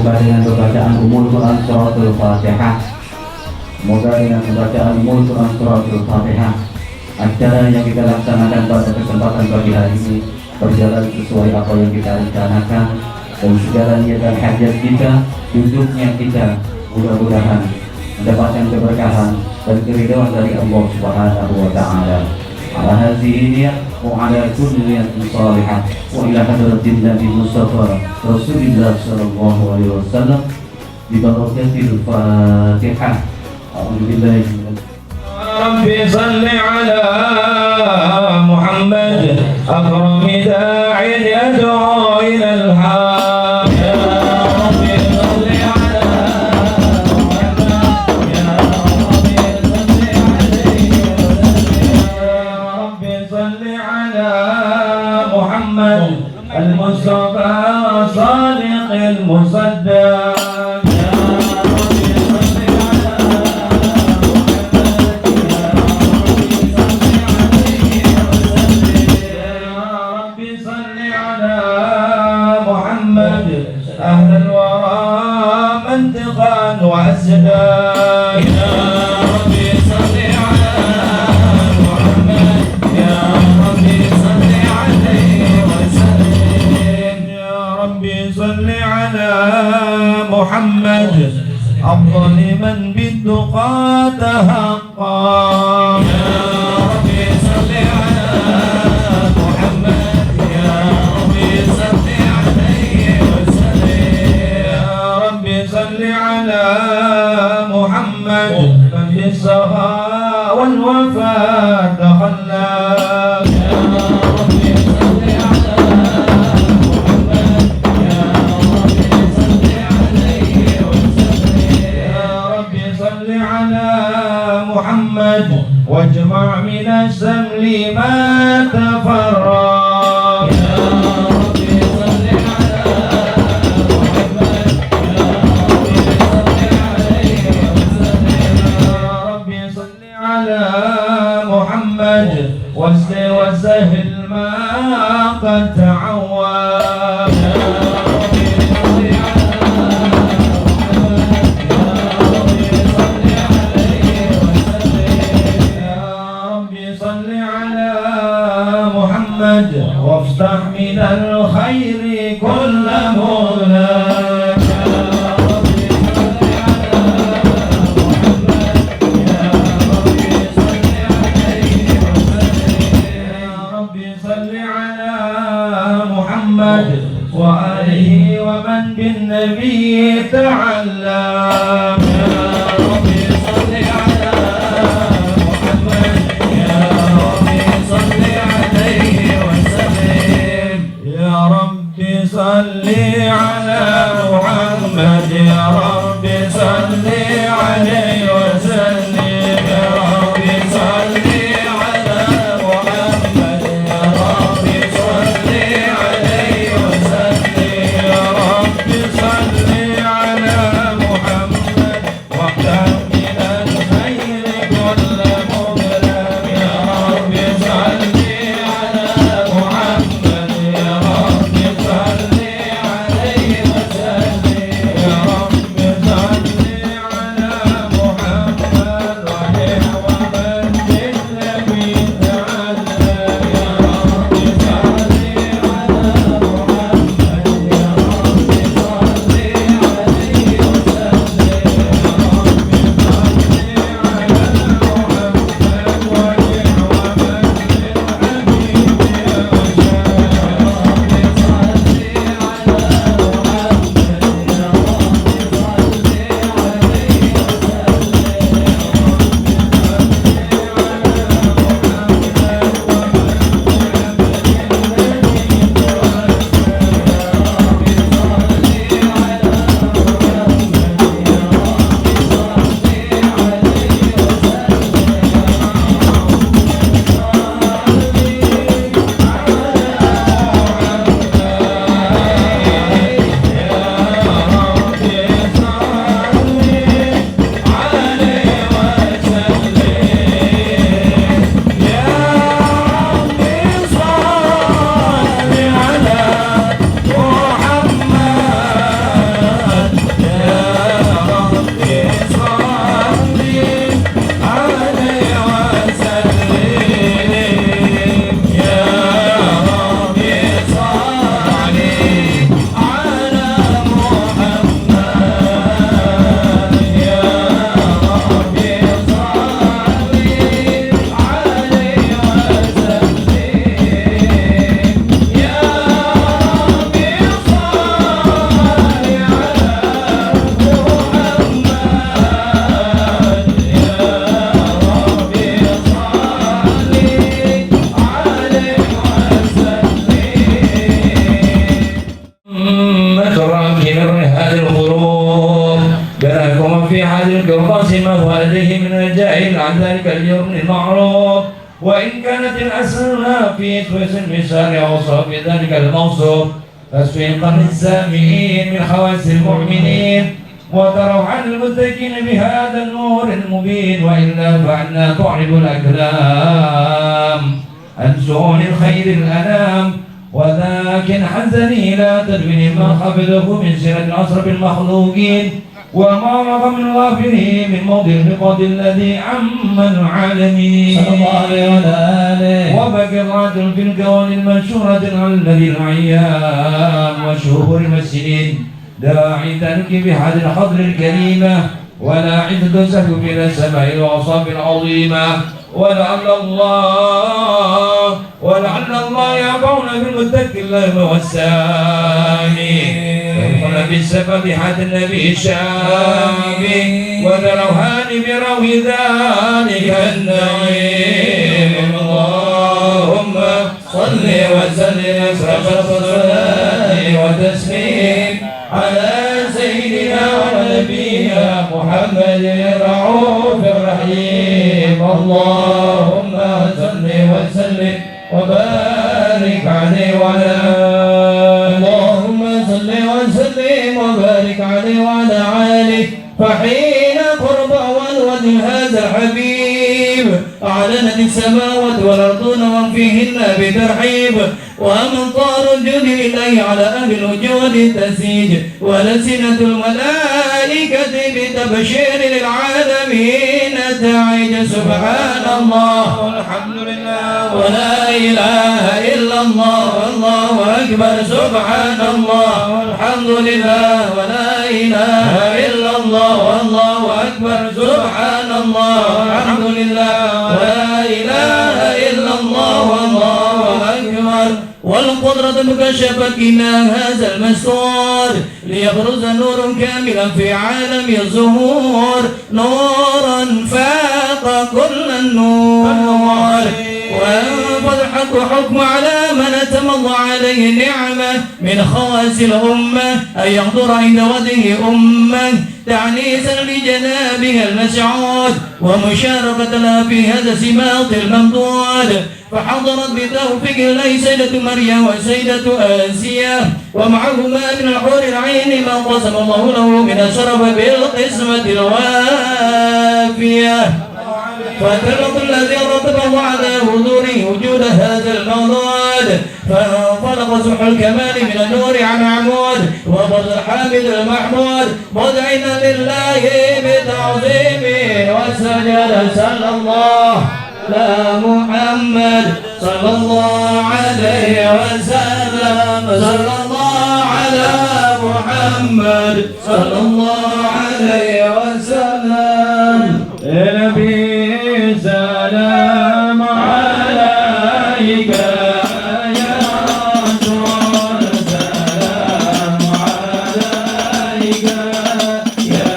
Semoga dengan bacaan umul Quran suratul Fatihah, semoga dengan bacaan umul Quran suratul Fatihah, acara yang kita laksanakan pada kesempatan pagi hari ini berjalan sesuai apa yang kita rencanakan, dan segala niat dan hajat kita, duduknya kita mudah-mudahan mendapatkan keberkahan dan keridhaan dari Allah Subhanahu wa taala. Ala hadhihi niyyah wa ala kulli niyatin salihah wa ila hadratin Nabi Mustafa Rasulullah sallallahu alaihi wasallam bi barakatil Fatihah. A'udzu billahi minasy Rabbi salli ala Muhammad akrami da'in yad'u ila al-haq. Ya Rabbi salli ala Muhammad, ya Rabbi salli alaihi wa sallim. Ya Rabbi salli ala Muhammad al-Mustafa sadiq al-musaddaq. أهل الورى منطقا وأسدا. يا ربي صل على محمد، يا ربي صل عليه وسلم. يا ربي صل على محمد أفضل من بالتقى تحقا. يا ربي صل على محمد، يا ربي صل عليه صل على محمد من في السخاء والوفاء تخلى. يا ربي صل على محمد، يا ربي صل عليه وسلم. يا ربي صل على محمد واجمع من الشمل ما تفرق. يا ربي صل على محمد وسهل ما قد تعوى. يا ربي صل على محمد وافتح من الخير كل مغلق. وآله ومن بالنبي تعلم. يا ربي صل على محمد، يا ربي صل عليه وسلم. يا ربي صل على محمد، يا ربي صل عليه وسلم. يا ربي صل على محمد، يا ربي صل عليه وسلم. يا رب صل على من رجائه عن ذلك اليوم المعروف، وإن كانت الأسماء في اسم المثال أوصى بذلك الموصوف تسويقا للسامعين من حواس المؤمنين وتروحا للمتقين بهذا النور المبين، وإلا فعنا تعرض الأكلام عن سؤال الخير الأنام، ولكن حزني لا تدوين ما حفظه من سيرة الأشرف المخلوقين وما رغم من غافره من موضع الفقد الذي عم العالمين صلى الله عليه وآله. وبقرات في الكون المنشورة على الذي الأيام وشهور والسنين داعي تنك بهذه الحضر الكريمة ولا عدة سهل إلى السماء الأوصاف العظيمة، ولعل الله يقون بالمتقي الله والسامي يدخل بالسبب حد النبي الشامي وذروهان بروي ذلك النعيم. اللهم صل وسلم صلاة وتسليم على سيدنا ونبينا محمد الرؤوف الرحيم. اللهم صل وسلم وبارك عليه وعلى اللهم صل وسلم وبارك عليه وعلى آله. فحين قرب والوجه هذا الحبيب أعلنت السماوات والأرضون ومن فيهن بترحيب، وأمطار الجود إليه على أهل الوجود تسيج، ولسنة الملائكة بتبشير للعالمين تعيج. سبحان الله والحمد لله ولا إله إلا الله والله أكبر. سبحان الله والحمد لله ولا إله إلا الله والله أكبر. سبحان الله والحمد لله ولا إله إلا الله والله أكبر. والقدرة مكشفة كنا هذا المستور ليبرز نور كاملا في عالم الظهور، نورا فاق كل النور، وينفذ الحق حكم على من أتم الله عليه النعمة من خواص الأمة أن يحضر عند وجهه أمة تعنيسا لجنابها المسعود ومشاركة لها في هذا السماط الممدود، فحضرت بتوفيق الله سيدة مريم وسيدة آسيا ومعهما من الحور العين ما قسم الله له من الشرف بالقسمة الوافية. فتلق الذي رتبه على حضوره وجود هذا المولود، فانطلق سبح الكمال من النور عن عمود وبرز الحامد المحمود مدعنا لله بتعظيم وسجد. صلى الله على محمد صلى الله عليه وسلم. صلى الله على محمد صلى الله عليه وسلم. يا نبي سلام عليك يا رسول سلام عليك يا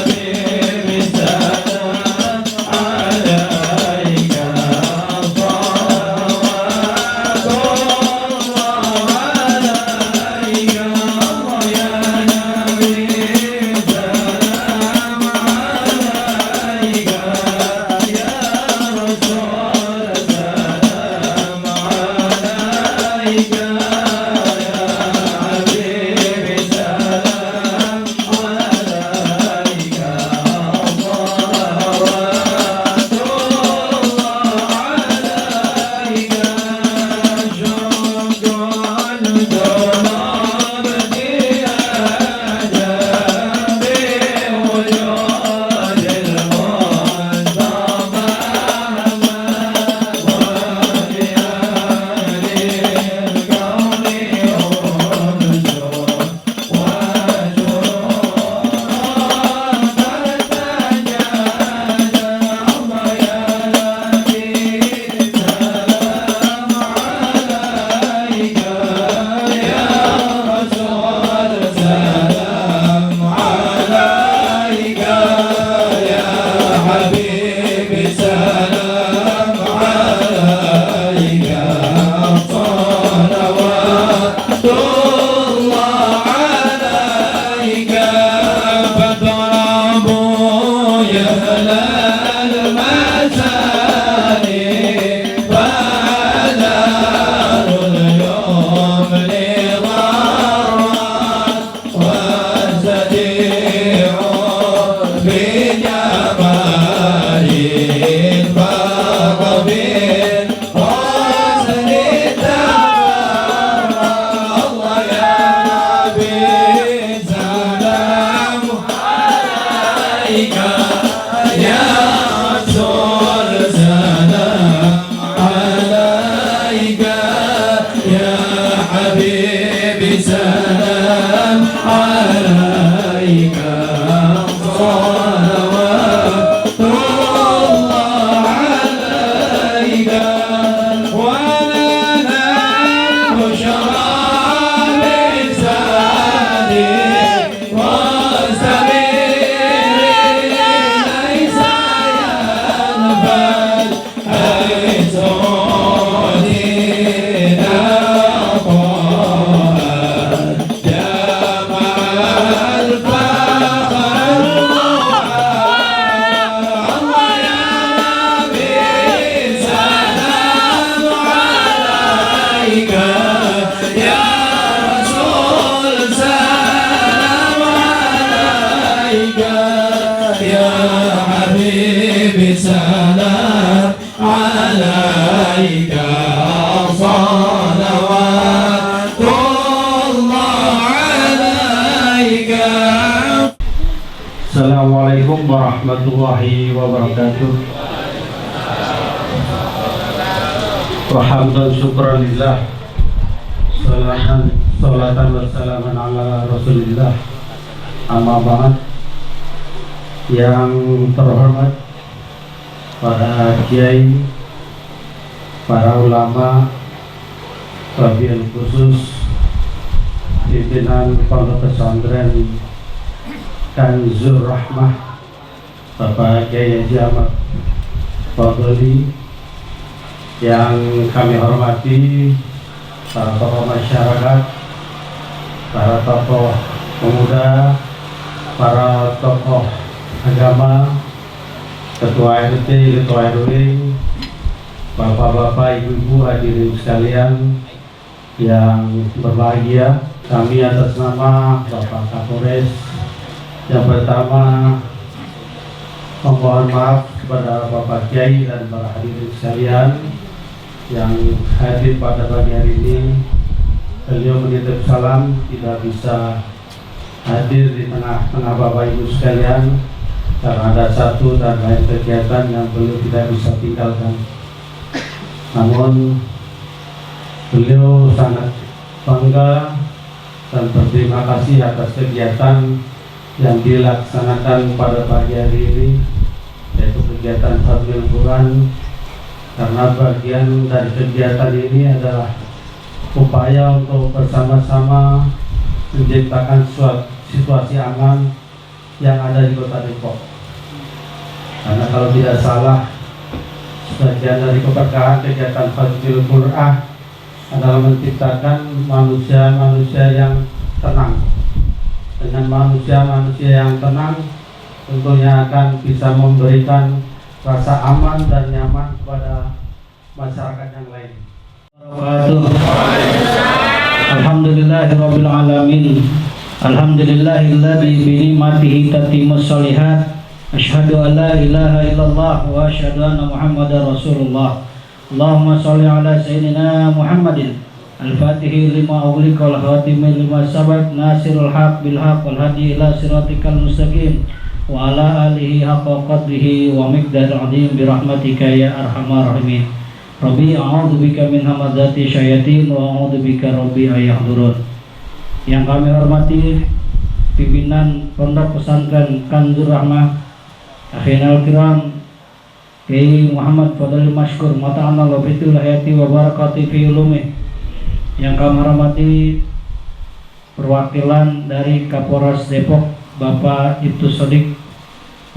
حبيبي سلام عليك صلوات الله عليك يا نبي سلام عليك يا السلام عليك صلوات الله عليك. Assalamualaikum warahmatullahi wabarakatuh. Alhamdulillah, syukurillah, salatan wassalaman ala rasulillah. Amma ba'd. Yang terhormat para kiai, para ulama, wabil khusus pimpinan pondok pesantren Kanzur Rahmah, Bapak Kiai Haji Ahmad Fadli, yang kami hormati para tokoh masyarakat, para tokoh pemuda, para tokoh agama, ketua RT, ketua RW, bapak-bapak, ibu-ibu, hadirin sekalian yang berbahagia. Kami atas nama Bapak Kapolres yang pertama memohon maaf kepada Bapak Kiai dan para hadirin sekalian yang hadir pada pagi hari ini. Beliau menitip salam tidak bisa hadir di tengah-tengah Bapak Ibu sekalian karena ada satu dan lain kegiatan yang beliau tidak bisa tinggalkan. Namun beliau sangat bangga dan berterima kasih atas kegiatan yang dilaksanakan pada pagi hari ini, yaitu kegiatan Khatmil Quran, karena bagian dari kegiatan ini adalah upaya untuk bersama-sama menciptakan situasi aman yang ada di Kota Depok. Karena kalau tidak salah, sebagian dari keberkahan kegiatan Khatmil Quran adalah menciptakan manusia-manusia yang tenang. Dengan manusia-manusia yang tenang, tentunya akan bisa memberikan rasa aman dan nyaman kepada masyarakat yang lain. Alhamdulillahirabbil alamin. Alhamdulillahilladzi bi ni'matihi tatimmus shalihat. Asyhadu an la ilaha illallah wa asyhadu anna Muhammadar Rasulullah. Allahumma shalli ala sayyidina Muhammadin al-Fatihi lima ughliqa wal khatimi lima sabaq nasirul haq bil haq wal hadi ila siratikal mustaqim wa ala alihi haqqa qadrihi wa miqdaril azim bi rahmatika ya arhamar rahimin. Rabbi a'udzu bika min hamazati syayatin wa a'udzu bika rabbi ayahdurun. Yang kami hormati pimpinan Pondok Pesantren Kanzur Rahmah, akhinal kiram Kiai Muhammad Fadli Mashkur mata'ana wa fitul hayati wa barakati fi ulumi. Yang kami hormati perwakilan dari Kapolres Depok Bapak Ibtu Sodik,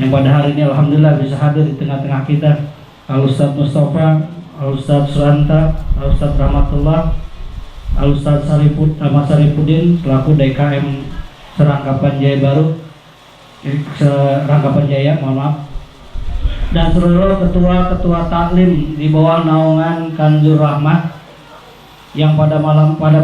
yang pada hari ini alhamdulillah bisa hadir di tengah-tengah kita, Al-Ustadz Mustafa, Al-Ustadz Suranta, Al-Ustadz Rahmatullah, Al-Ustadz Ahmad Sarifuddin selaku DKM Serangkapan Jaya Baru, Serangkapan Jaya, mohon maaf, dan seluruh ketua-ketua taklim di bawah naungan Kanzur Rahmah yang pada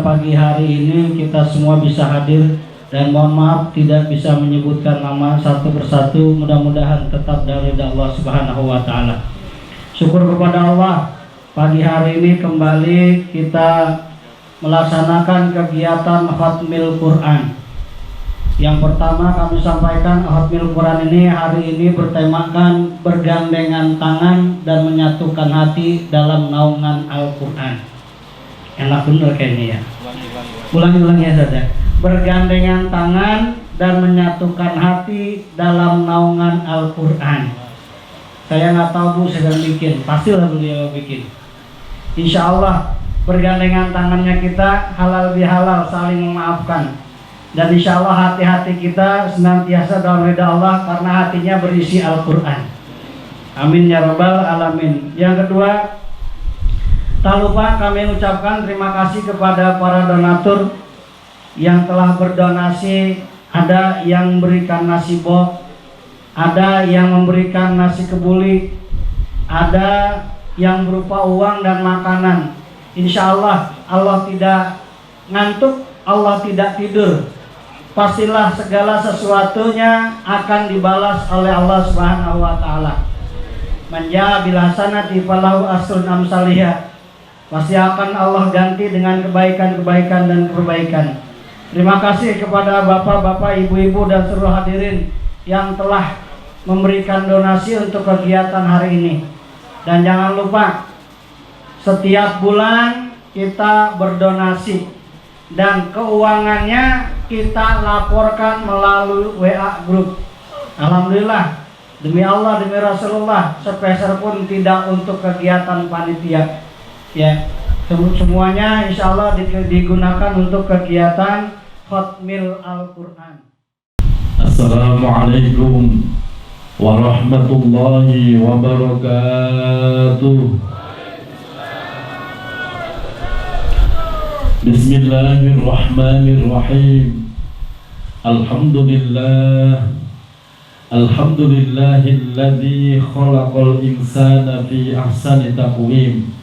pagi hari ini kita semua bisa hadir, dan mohon maaf tidak bisa menyebutkan nama satu persatu, mudah-mudahan tetap dari Allah Subhanahu wa taala. Syukur kepada Allah, pagi hari ini kembali kita melaksanakan kegiatan Khatmil Quran. Yang pertama kami sampaikan, Khatmil Quran ini hari ini bertemakan bergandengan tangan dan menyatukan hati dalam naungan Al-Quran. Enak bener kayaknya ya. Ulangi saja. Bergandengan tangan dan menyatukan hati dalam naungan Al-Quran. Saya nggak tahu Bu sedang bikin, pastilah beliau bikin. Insya Allah bergandengan tangannya kita halal bihalal, saling memaafkan. Dan insya Allah hati-hati kita senantiasa dalam ridha Allah karena hatinya berisi Al-Quran. Amin ya rabbal alamin. Yang kedua, tak lupa kami ucapkan terima kasih kepada para donatur yang telah berdonasi. Ada yang memberikan nasi box, ada yang memberikan nasi kebuli, ada yang berupa uang dan makanan. Insya Allah, Allah tidak ngantuk, Allah tidak tidur. Pastilah segala sesuatunya akan dibalas oleh Allah Subhanahu wa taala. Manja bil hasanati falahu asrun amsalihha. Pasti akan Allah ganti dengan kebaikan-kebaikan dan perbaikan. Terima kasih kepada bapak-bapak, ibu-ibu dan seluruh hadirin yang telah memberikan donasi untuk kegiatan hari ini. Dan jangan lupa setiap bulan kita berdonasi dan keuangannya kita laporkan melalui WA group. Alhamdulillah, demi Allah, demi Rasulullah, sepeser pun tidak untuk kegiatan panitia. Ya, semuanya insya Allah digunakan untuk kegiatan Khatmil Al-Quran. Assalamualaikum warahmatullahi wabarakatuh. Bismillahirrahmanirrahim. Alhamdulillahilladzi khalaqal insana fi ahsani taqwim.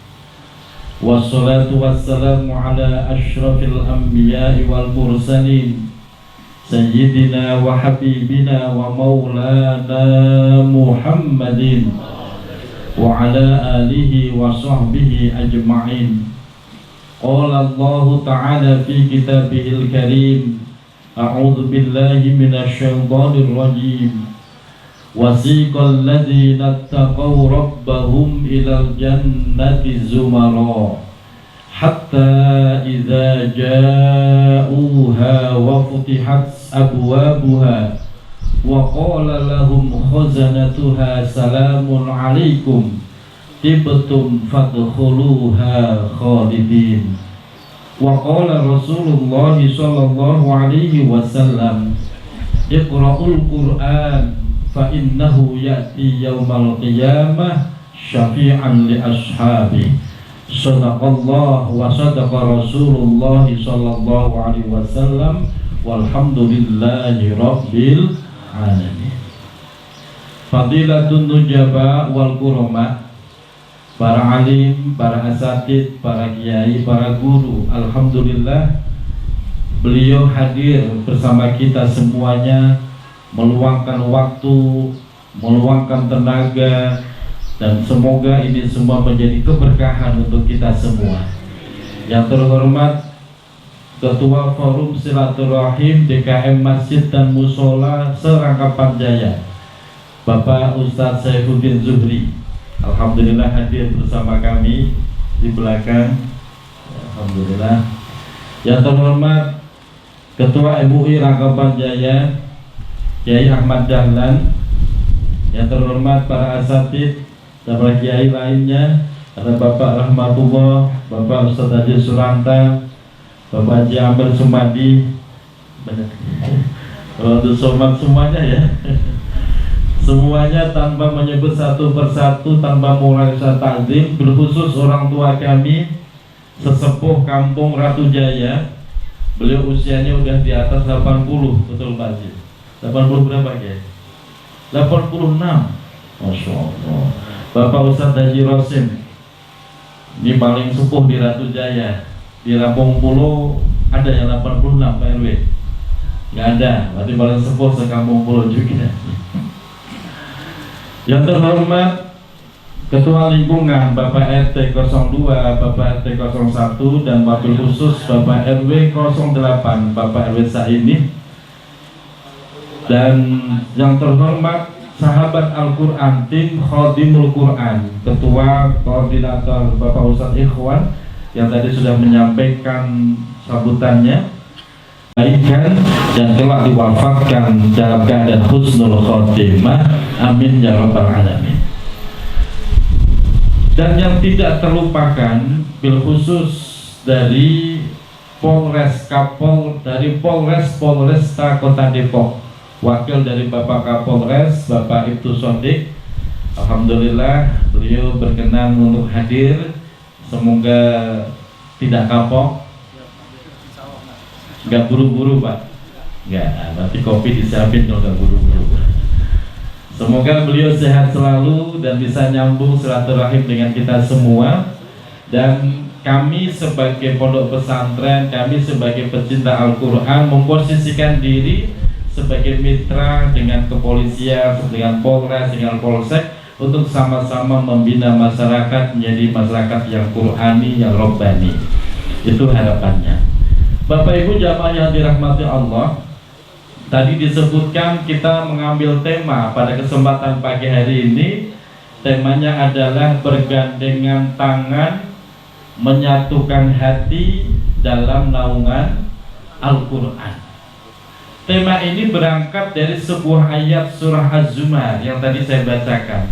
Wassalatu wassalamu ala asyrafil anbiya'i wal mursalin Sayyidina wa habibina wa maulana Muhammadin wa ala alihi wa sahbihi ajma'in. Qala Allah ta'ala fi kitabihil karim, a'udzu billahi minasy syaithanir rajim. Wasiqal ladzina taqaw rabbahum ilal jannati zumara hatta idza ja'uha wa futihat abwabuha wa qala lahum khazanatuha salamun alaikum tibtum fadkhuluha khalidin. Wa qala Rasulullah sallallahu alaihi wasallam, iqra'ul Qur'an fa innahu ya'ti yaumal qiyamah syafi'an li ashabi. Sadaqallah wa sadaqa Rasulullah sallallahu alaihi wasallam walhamdulillahi rabbil alamin. Fadilatun nujaba wal kurama, para alim, para asatid, para kiai, para guru, alhamdulillah beliau hadir bersama kita semuanya, meluangkan waktu, meluangkan tenaga, dan semoga ini semua menjadi keberkahan untuk kita semua. Yang terhormat Ketua Forum Silaturahim DKM Masjid dan Musola Serangkapan Jaya, Bapak Ustadz Saifuddin Zuhri, alhamdulillah hadir bersama kami di belakang. Alhamdulillah. Yang terhormat Ketua MUI Rangkapan Jaya Kiai Ahmad Dahlan, yang terhormat para asatid dan para kiai lainnya, ada Bapak Rahmatullah, Bapak Ustadz Haji Suranta, Bapak Haji Amir Sumadi, untuk somat semuanya ya. Semuanya tanpa menyebut satu persatu, tanpa mengurangi rasa takzim, berkhusus orang tua kami, sesepuh kampung Ratu Jaya. Beliau usianya udah di atas 80, betul Pak Haji? 80 berapa ya? 86. Masya Allah. Bapak Ustadz Haji Rosim, ini paling sepuh di Ratu Jaya. Di Lampung Pulau ada yang 86 Pak RW? Nggak ada, berarti paling sepuh sekampung Pulau juga. Yang terhormat Ketua Lingkungan Bapak RT 02, Bapak RT 01, dan Wakil Khusus Bapak RW 08, Bapak RW Saini. Dan yang terhormat sahabat Al-Quran, tim Khadimul Quran, Ketua Koordinator Bapak Ustadz Ikhwan yang tadi sudah menyampaikan sambutannya, kebaikan dan telah diwafatkan dalam keadaan husnul khotimah, amin ya rabbal alamin. Dan yang tidak terlupakan bil khusus dari Polres Kapol, dari Polresta Kota Depok, wakil dari Bapak Kapolres, Bapak Ibtu Sodik. Alhamdulillah beliau berkenan untuk hadir. Semoga tidak kapok, nggak buru-buru Pak. Nggak, berarti kopi disiapin kalau nggak buru-buru. Semoga beliau sehat selalu dan bisa nyambung silaturahim dengan kita semua. Dan kami sebagai pondok pesantren, kami sebagai pecinta Al-Quran memposisikan diri sebagai mitra dengan kepolisian, dengan Polres, dengan Polsek, untuk sama-sama membina masyarakat menjadi masyarakat yang Qur'ani, yang Rabbani. Itu harapannya. Bapak Ibu jamaah yang dirahmati Allah, tadi disebutkan kita mengambil tema pada kesempatan pagi hari ini. Temanya adalah bergandengan tangan, menyatukan hati dalam naungan Al-Quran. Tema ini berangkat dari sebuah ayat surah Az-Zumar yang tadi saya bacakan.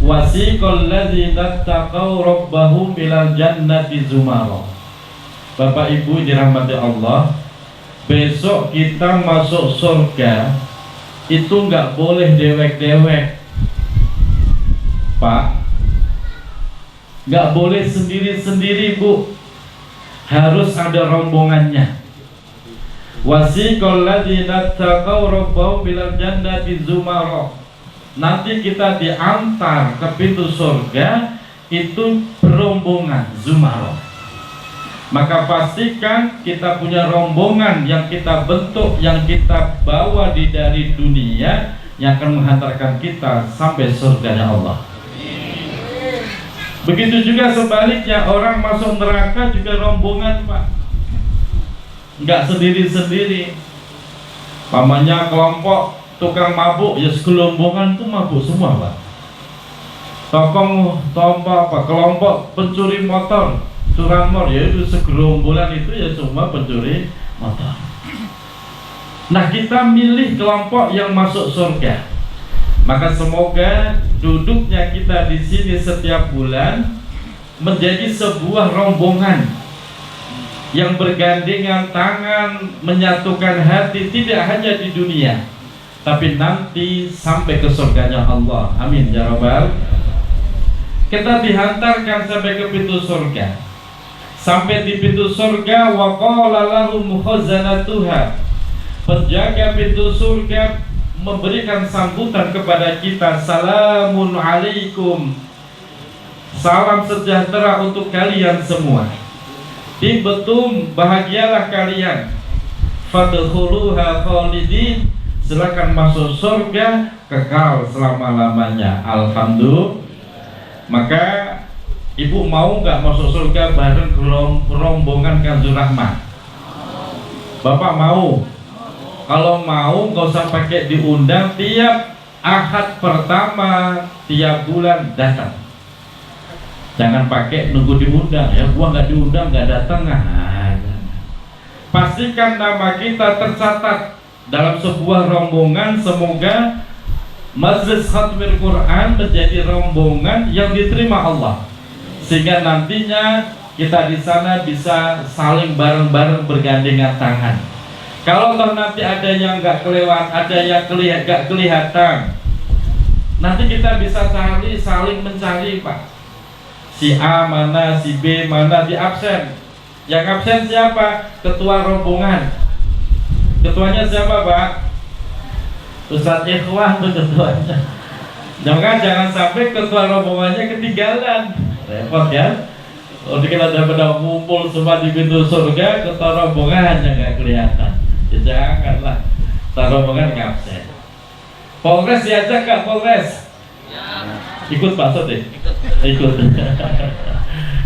Wasiqal ladzina taqaw rabbahum ilal jannati zumara. Bapak Ibu dirahmati Allah, besok kita masuk surga itu nggak boleh dewek-dewek, Pak. Nggak boleh sendiri-sendiri, Bu. Harus ada rombongannya. Wasiqal ladzina taqaw rabbahum ilal jannati zumara. Nanti kita diantar ke pintu surga itu berombongan zumara. Maka pastikan kita punya rombongan yang kita bentuk, yang kita bawa dari dunia, yang akan menghantarkan kita sampai surganya Allah. Begitu juga sebaliknya, orang masuk neraka juga rombongan, Pak. Enggak sendiri-sendiri. Pamannya kelompok tukang mabuk, ya segelombongan itu mabuk semua, Pak. Kelompok pencuri motor, curanmor, ya itu segerombolan itu ya semua pencuri motor. Nah, kita milih kelompok yang masuk surga. Maka semoga duduknya kita di sini setiap bulan menjadi sebuah rombongan yang bergandengan tangan, menyatukan hati, tidak hanya di dunia, tapi nanti sampai ke surganya Allah. Amin ya rabbal. Kita dihantarkan sampai ke pintu surga. Sampai di pintu surga, wa qala lahum khazanatuha. Penjaga pintu surga memberikan sambutan kepada kita, salamun alaikum, salam sejahtera untuk kalian semua, tibetum, bahagialah kalian, fadkhuluha khalidin, silakan masuk surga kekal selama-lamanya. Alhamdulillah. Maka Ibu mau nggak masuk surga bareng rombongan Kanjur Rahmah? Bapak mau? Kalau mau nggak usah pakai diundang, tiap Ahad pertama tiap bulan datang. Jangan pakai nunggu diundang, ya gua nggak diundang nggak datang. Pastikan nama kita tercatat dalam sebuah rombongan. Semoga Majelis Khatmil Quran menjadi rombongan yang diterima Allah, sehingga nantinya kita di sana bisa saling bareng-bareng bergandengan tangan. Kalau toh nanti ada yang nggak kelewat, ada yang nggak kelihatan, nanti kita bisa cari, saling mencari, Pak. Si A mana, si B mana, di absen. Yang absen siapa? Ketua rombongan. Ketuanya siapa, Pak? Ustadz Ikhwan tuh ketuanya. Jangan sampai ketua rombongannya ketinggalan. Repot ya. Kalau kita udah pada kumpul semua di pintu surga, ketua rombongan yang nggak kelihatan. Janganlah, rombongan absen. Polres diajak nggak Polres? Ya. Ikut Pak Sot deh. Ikut.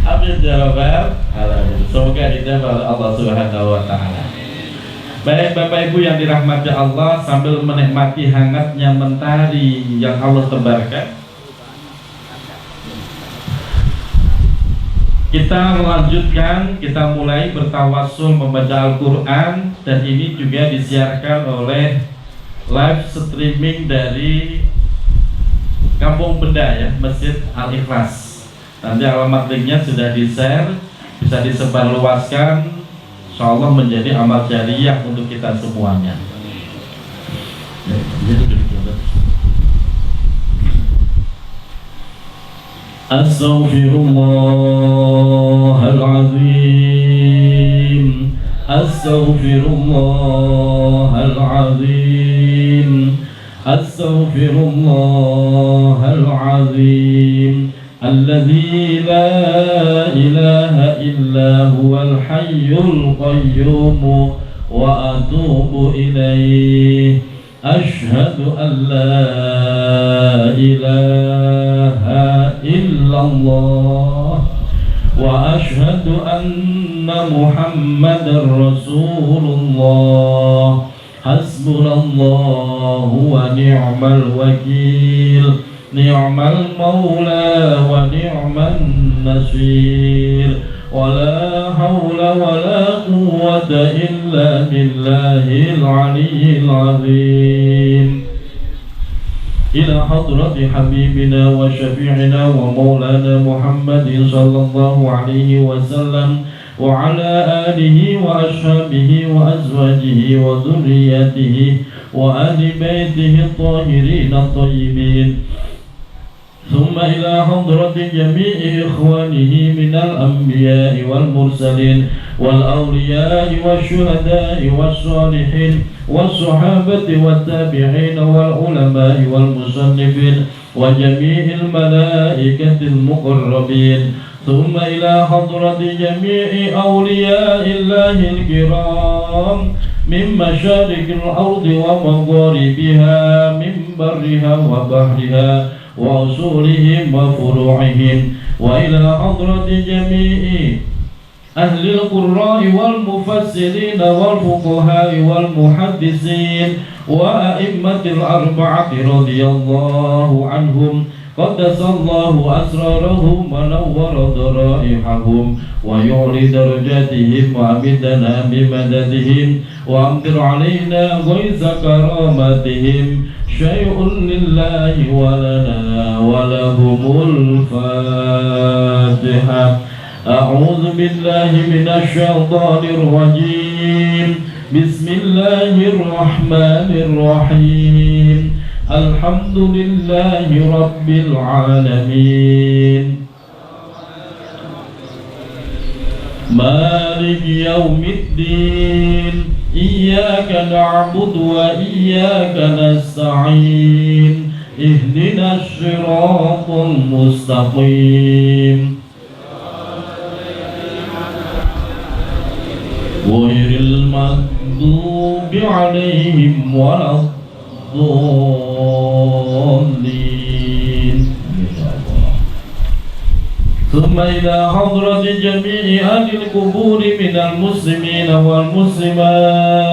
Amin ya rabbal alamin. Semoga dijabah Allah Subhanahu wa taala. Baik Bapak Ibu yang dirahmati Allah, sambil menikmati hangatnya mentari yang Allah tebarkan, kita melanjutkan, kita mulai bertawassul membaca Al-Quran. Dan ini juga disiarkan oleh live streaming dari Kampung Benda ya, Masjid Al-Ikhlas. Nanti alamat linknya sudah di-share, bisa disebarluaskan, insyaallah menjadi amal jariah untuk kita semuanya. Astaghfirullahaladzim, astaghfirullahaladzim, astaghfirullahaladzim, alladzi la ilaha illa huwal hayyul qayyum wa atubu ilaih. أشهد أن لا إله إلا الله وأشهد أن محمدا رسول الله حسبنا الله ونعم الوكيل نعم المولى ونعم النصير ولا حول ولا قوة إلا بالله العلي العظيم إلى حضرة حبيبنا وشفيعنا ومولانا محمد صلى الله عليه وسلم وعلى آله وأصحابه وأزواجه وذريته وآل بيته الطاهرين الطيبين ثم إلى حضرة جميع إخوانه من الأنبياء والمرسلين والأولياء والشهداء والصالحين والصحابة والتابعين والعلماء والمصنفين وجميع الملائكة المقربين ثم إلى حضرة جميع أولياء الله الكرام من مشارق الأرض ومغاربها من برها وبحرها وأصولهم وفروعهم وإلى حضرة جميع أهل القراء والمفسرين والفقهاء والمحدثين وأئمة الأربعة رضي الله عنهم قدس الله أسرارهم ونور ضرائحهم ويعلي درجاتهم وأمدنا بمددهم وأمطر علينا غيث كراماتهم شيء لله ولنا ولهم الفاتحة أعوذ بالله من الشيطان الرجيم بسم الله الرحمن الرحيم الحمد لله رب العالمين مالك يوم الدين إياك نعبد وإياك نستعين اهدنا الصراط المستقيم غير المغضوب عليهم ولا الضالين ثم إلى حضرة جميع أهل القبور من المسلمين والمسلمات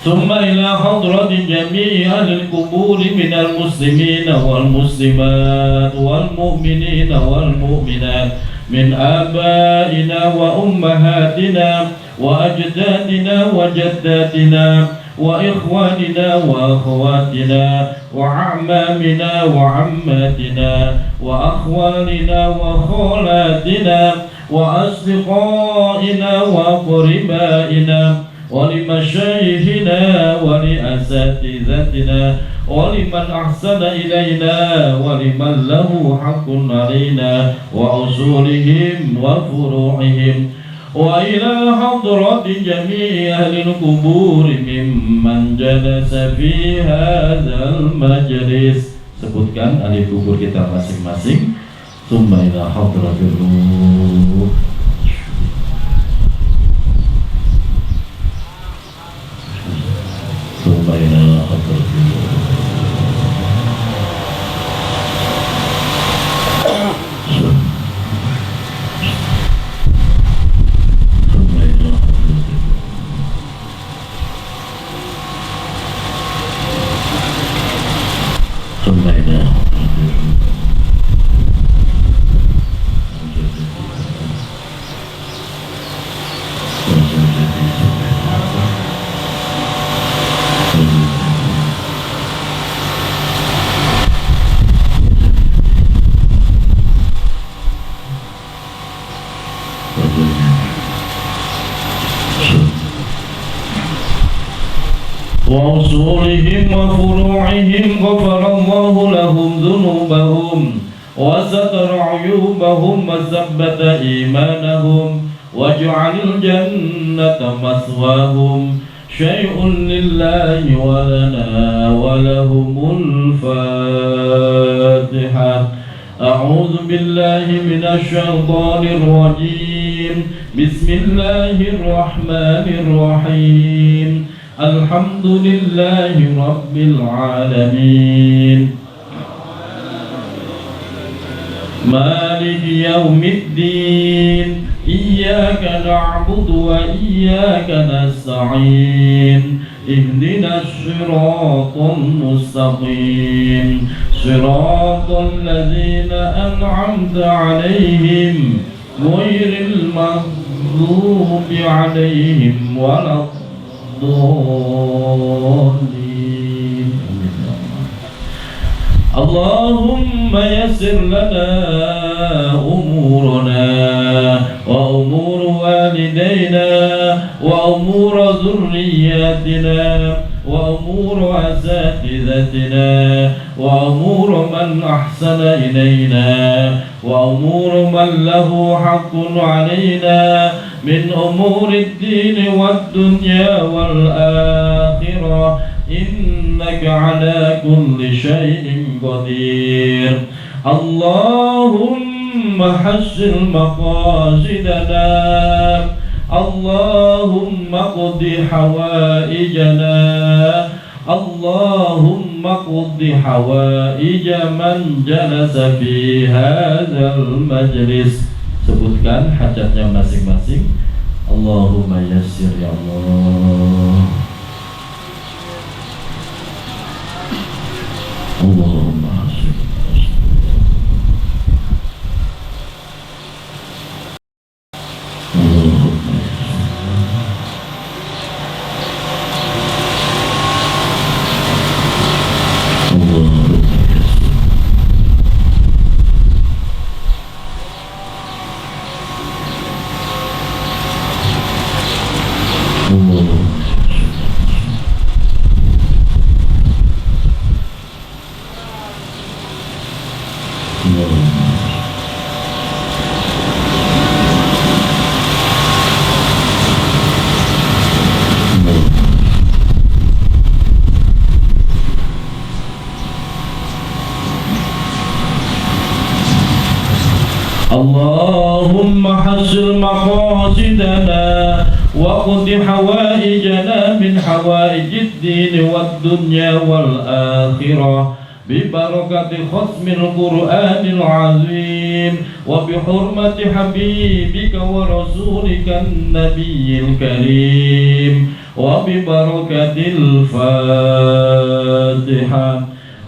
ثم إلى حضرة جميع أهل القبور من المسلمين والمسلمات والمؤمنين والمؤمنات من آبائنا وأمهاتنا وأجدادنا وجداتنا وإخواننا وأخواتنا وأعمامنا وعماتنا وأخوالنا وخالاتنا وأصدقائنا وقربائنا ولمشايخنا ولأساتذتنا ولمن أحسن إلينا ولمن له حق علينا وأصولهم وفروعهم وإلى حضرة جميع أهل القبور ممن جلس في هذا المجلس. Sebutkan ahli kubur kita masing-masing. Tsumma ila hadratir ruh. Tsumma ila hadratir ruh. وأصولهم وفروعهم غفر الله لهم ذنوبهم وستر عيوبهم وثبت إيمانهم وجعل الجنة مثواهم شيء لله ولنا ولهم الفاتحة أعوذ بالله من الشيطان الرجيم بسم الله الرحمن الرحيم الحمد لله رب العالمين مالك يوم الدين إياك نعبد وإياك نستعين اهدنا الصراط المستقيم صراط الذين أنعمت عليهم غير المغضوب عليهم ولا الضالين اللهم يسر لنا أمورنا وأمور والدينا وأمور ذرياتنا وأمور أساتذتنا وأمور من أحسن إلينا وأمور من له حق علينا من أمور الدين والدنيا والآخرة إنك على كل شيء قدير اللهم حسن مقاصدنا اللهم اقض حوائجنا اللهم اقض حوائج من جلس في هذا المجلس. Sebutkan hajatnya masing-masing. Allahumma yassir ya Allah. Allahumma hasib. اللهم حسن مقاصدنا واقض حوائجنا من حوائج الدين والدنيا والآخرة ببركة ختم القرآن العظيم وبحرمة حبيبك ورسولك النبي الكريم وببركة الفاتحة.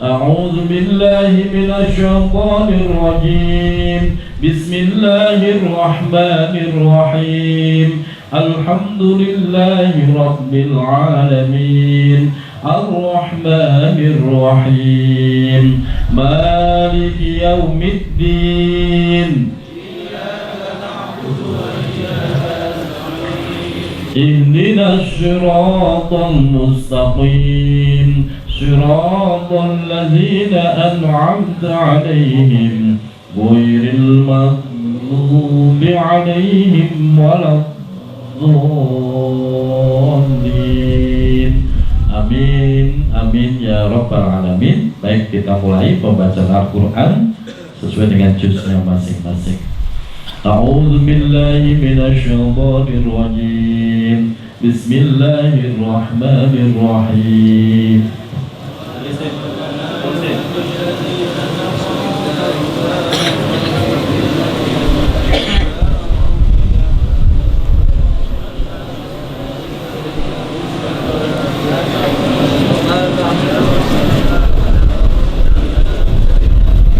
أعوذ بالله من الشيطان الرجيم بسم الله الرحمن الرحيم الحمد لله رب العالمين الرحمن الرحيم مالك يوم الدين اهدنا الصراط المستقيم صراط الذين أنعمت عليهم غير المغضوب عليهم ولا الضالين. Amin amin ya rabbal alamin. Baik, kita mulai pembacaan Al-Quran sesuai dengan juznya masing-masing. A'udzu billahi minasyaitonir rajim. Bismillahirrahmanirrahim.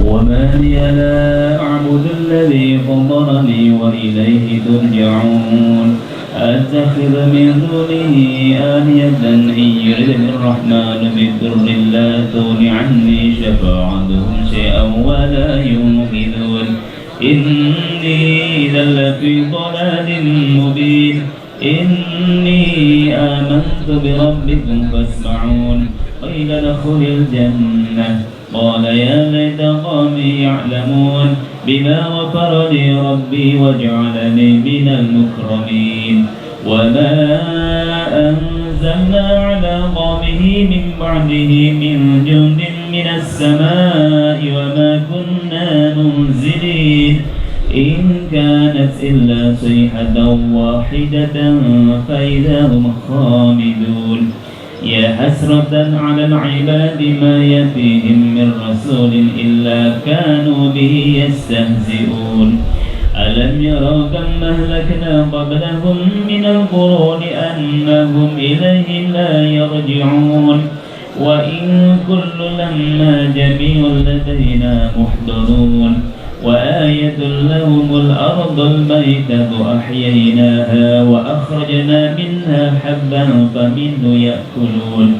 وما لي لا أعبد الذي فضلني وإليه ترجعون أتخذ من دونه آلهة إن يردني الرحمن بضر لا تغن عني شفاعتهم شيئا ولا ينقذون إني إذا لفي ضلال مبين إني آمنت بربكم فاسمعون قيل ادخل الجنة قال يا ليت قومي يعلمون بما غفر لي ربي وجعلني من المكرمين وما أنزلنا على قومه من بعده من جند من السماء وما كنا منزلين إن كانت إلا صيحة واحدة فإذا هم خامدون يا حسرة على العباد ما يأتيهم من رسول إلا كانوا به يستهزئون ألم يروا كم أهلكنا قبلهم من القرون أنهم إليهم لا يرجعون وإن كل لما جميع لدينا محضرون وآية لهم الأرض الميتة أحييناها وأخرجنا منها حبا فمنه يأكلون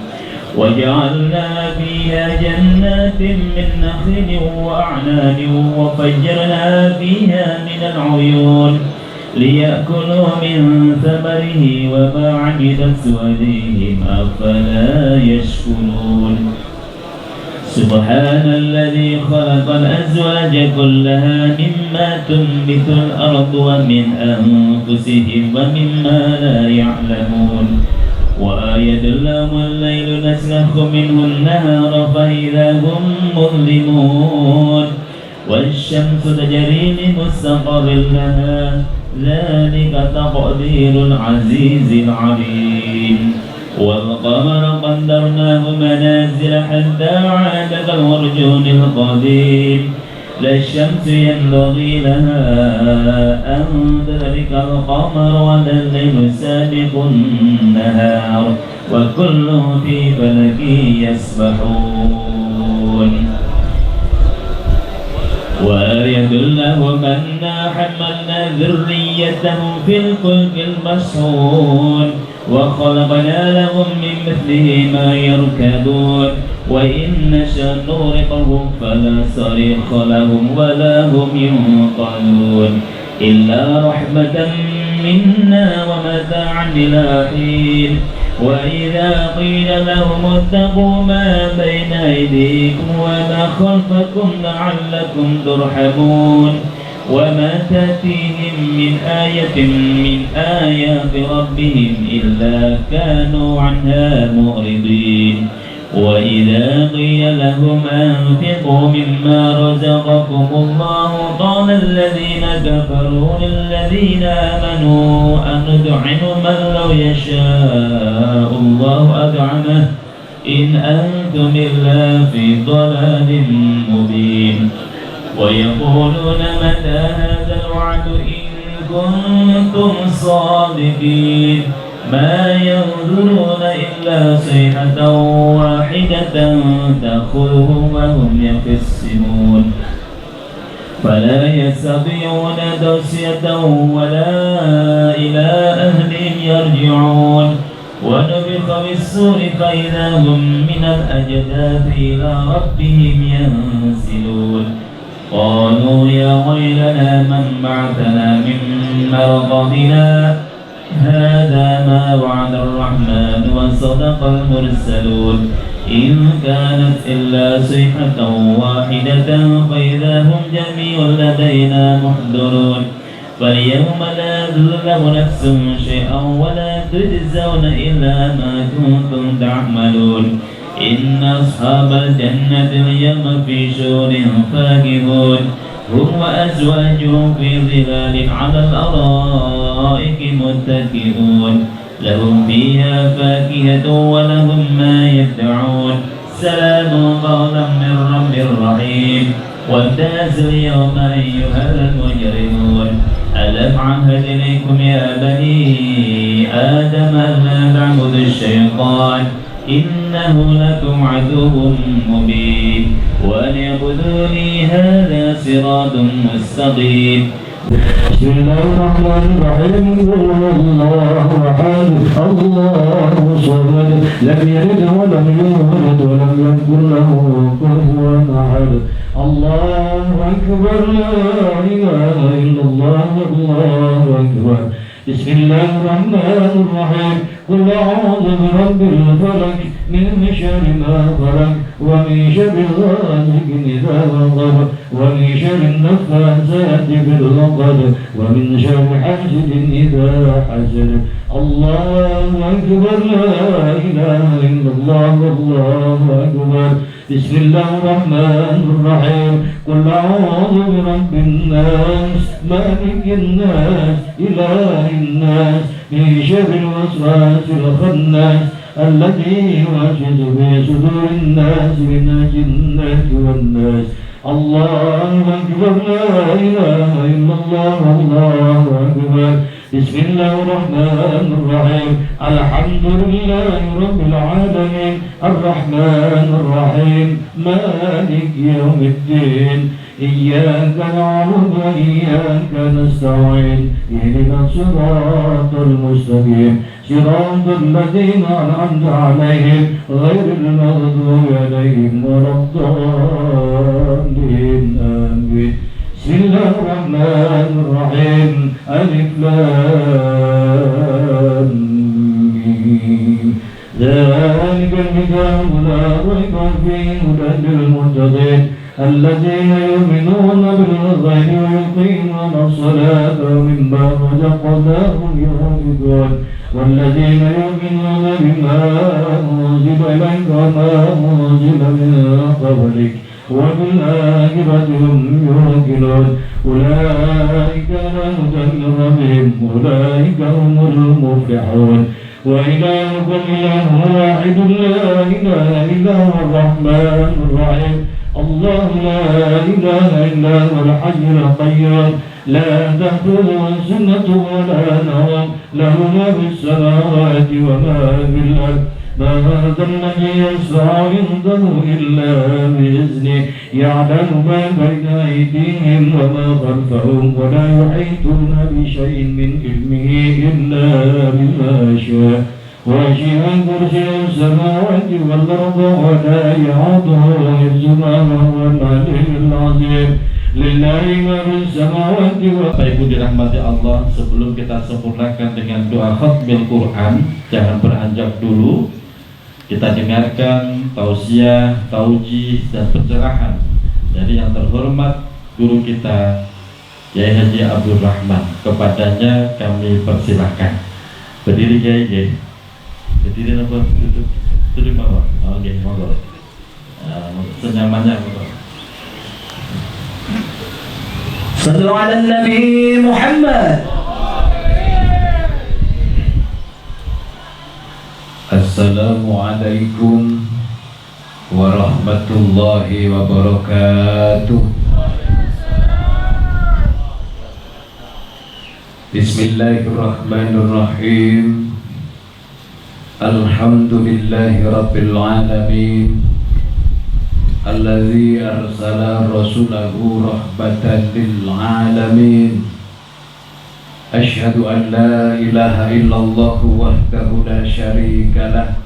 وجعلنا فيها جنات من نخيل وأعناب وفجرنا فيها من العيون ليأكلوا من ثمره وما عملت أيديهم أفلا يشكرون سبحان الذي خلق الأزواج كلها مما تنبت الأرض ومن أنفسهم ومما لا يعلمون وآية لهم الليل نسلخ منه النهار فإذا هم مظلمون والشمس تجري لمستقر لها ذلك تقدير العزيز العليم والقمر قدرناه منازل حتى عاد كالعرجون القديم لا الشمس ينبغي لها أن تدرك القمر ولا الليل سابق النهار وكل في فلك يسبحون وآية لهم أنا حملنا ذريتهم في الفلك المشحون وخلقنا لهم من مثله ما يركبون وإن نشأ نغرقهم فلا صريخ لهم ولا هم ينقذون إلا رحمة منا ومتاعا إلى حين وإذا قيل لهم اتقوا ما بين أيديكم وما خلفكم لعلكم ترحمون وما تأتيهم من آية من آيات ربهم إلا كانوا عنها معرضين وإذا قيل لهم أنفقوا مما رزقكم الله قال الذين كفروا للذين آمنوا أندعم من لو يشاء الله أدعمه إن أنتم إلا في ضلال مبين ويقولون متى هذا الوعد إن كنتم صادقين ما ينظرون إلا صيحة واحدة تأخذهم وهم يخصمون فلا يستطيعون توصية ولا إلى أهلهم يرجعون ونفخ بالصور فإذا هم من الأجداث إلى ربهم ينسلون قالوا يا ويلنا من بعثنا من مرقدنا هذا ما وعد الرحمن وصدق المرسلون إن كانت إلا صيحة واحدة فإذا هم جميع لدينا محضرون فاليوم لا تظلم نفس شيئا ولا تجزون إلا ما كنتم تعملون إن أصحاب الجنة اليوم في شغل فاكهون هم وأزواجهم في ظلال على الأرائك متكئون لهم فيها فاكهة ولهم ما يدعون سلام قولا من رب رحيم وامتاز اليوم أيها المجرمون ألم عهد إليكم يا بني آدم ألا تعبدوا الشيطان إنه لكم عدو مبين وأن اعبدوني هذا صراط مستقيم بسم الله الرحمن الرحيم قل هو الله أحد الله الصمد لم يلد ولم يولد ولم يكن له كفوا أحد الله أكبر لا إله إلا الله الله أكبر بسم الله الرحمن الرحيم قل أعوذ برب الفلق من شر ما خلق ومن شر غاسق إذا وقب ومن شر النفاثات في العقد ومن شر حاسد إذا حسد الله أكبر لا إله إلا الله الله أكبر بسم الله الرحمن الرحيم قل أعوذ برب الناس مالك الناس إله الناس من شر الوسواس الخناس الذي يوسوس في صدور الناس من الجنة والناس الله أكبر لا إله إلا الله الله أكبر بسم الله الرحمن الرحيم الحمد لله رب العالمين الرحمن الرحيم مالك يوم الدين إياك نعبد وإياك نستعين اهدنا الصراط المستقيم صراط الذين أنعمت عليهم غير المغضوب عليهم ولا الضالين آمين بسم الله الرحمن الرحيم ألف لام ميم ذلك الكتاب لا ريب فيه هدى للمتقين الذين يؤمنون بالغيب ويقيمون الصلاة ومما رزقناهم ينفقون والذين يؤمنون بما أنزل إليك وما أنزل من قبلك وبالآخرة هم يوقنون أولئك على هدى من ربهم أولئك هم المفلحون وإلهكم إله واحد لا إله إلا هو الرحمن الرحيم الله لا إله إلا هو الحي القيوم لا تأخذه سنة ولا نوم له ما في السماوات وما في الأرض ما هذا الذي يشفع عنده إلا بإذنه يعلم ما بين أيديهم وما خلفهم ولا يحيطون بشيء من علمه إلا بما شاء وسع كرسيه السماوات والأرض ولا يعوده حفظهما وهو العلي العظيم lillahi ma fis samawati wa Bapak Ibu dirahmati Allah, sebelum kita sempurnakan dengan doa khatmil Quran, jangan beranjak dulu. Kita dengarkan tausiah, taujih dan pencerahan dari yang terhormat guru kita Kiai Haji Abdul Rahman. Kepadanya kami persilahkan. Berdiri Kiai, Kiai. Berdiri apa? Duduk. Duduk Bapak. Oke, monggo. Senyamannya monggo. صلوا على النبي محمد. Assalamualaikum warahmatullahi wabarakatuh. Bismillahirrahmanirrahim. Alhamdulillahi rabbil alamin. Alladzi arsala rasulahu rahmatan lil alamin. Asyhadu an la ilaha illallah wahdahu la syarika lah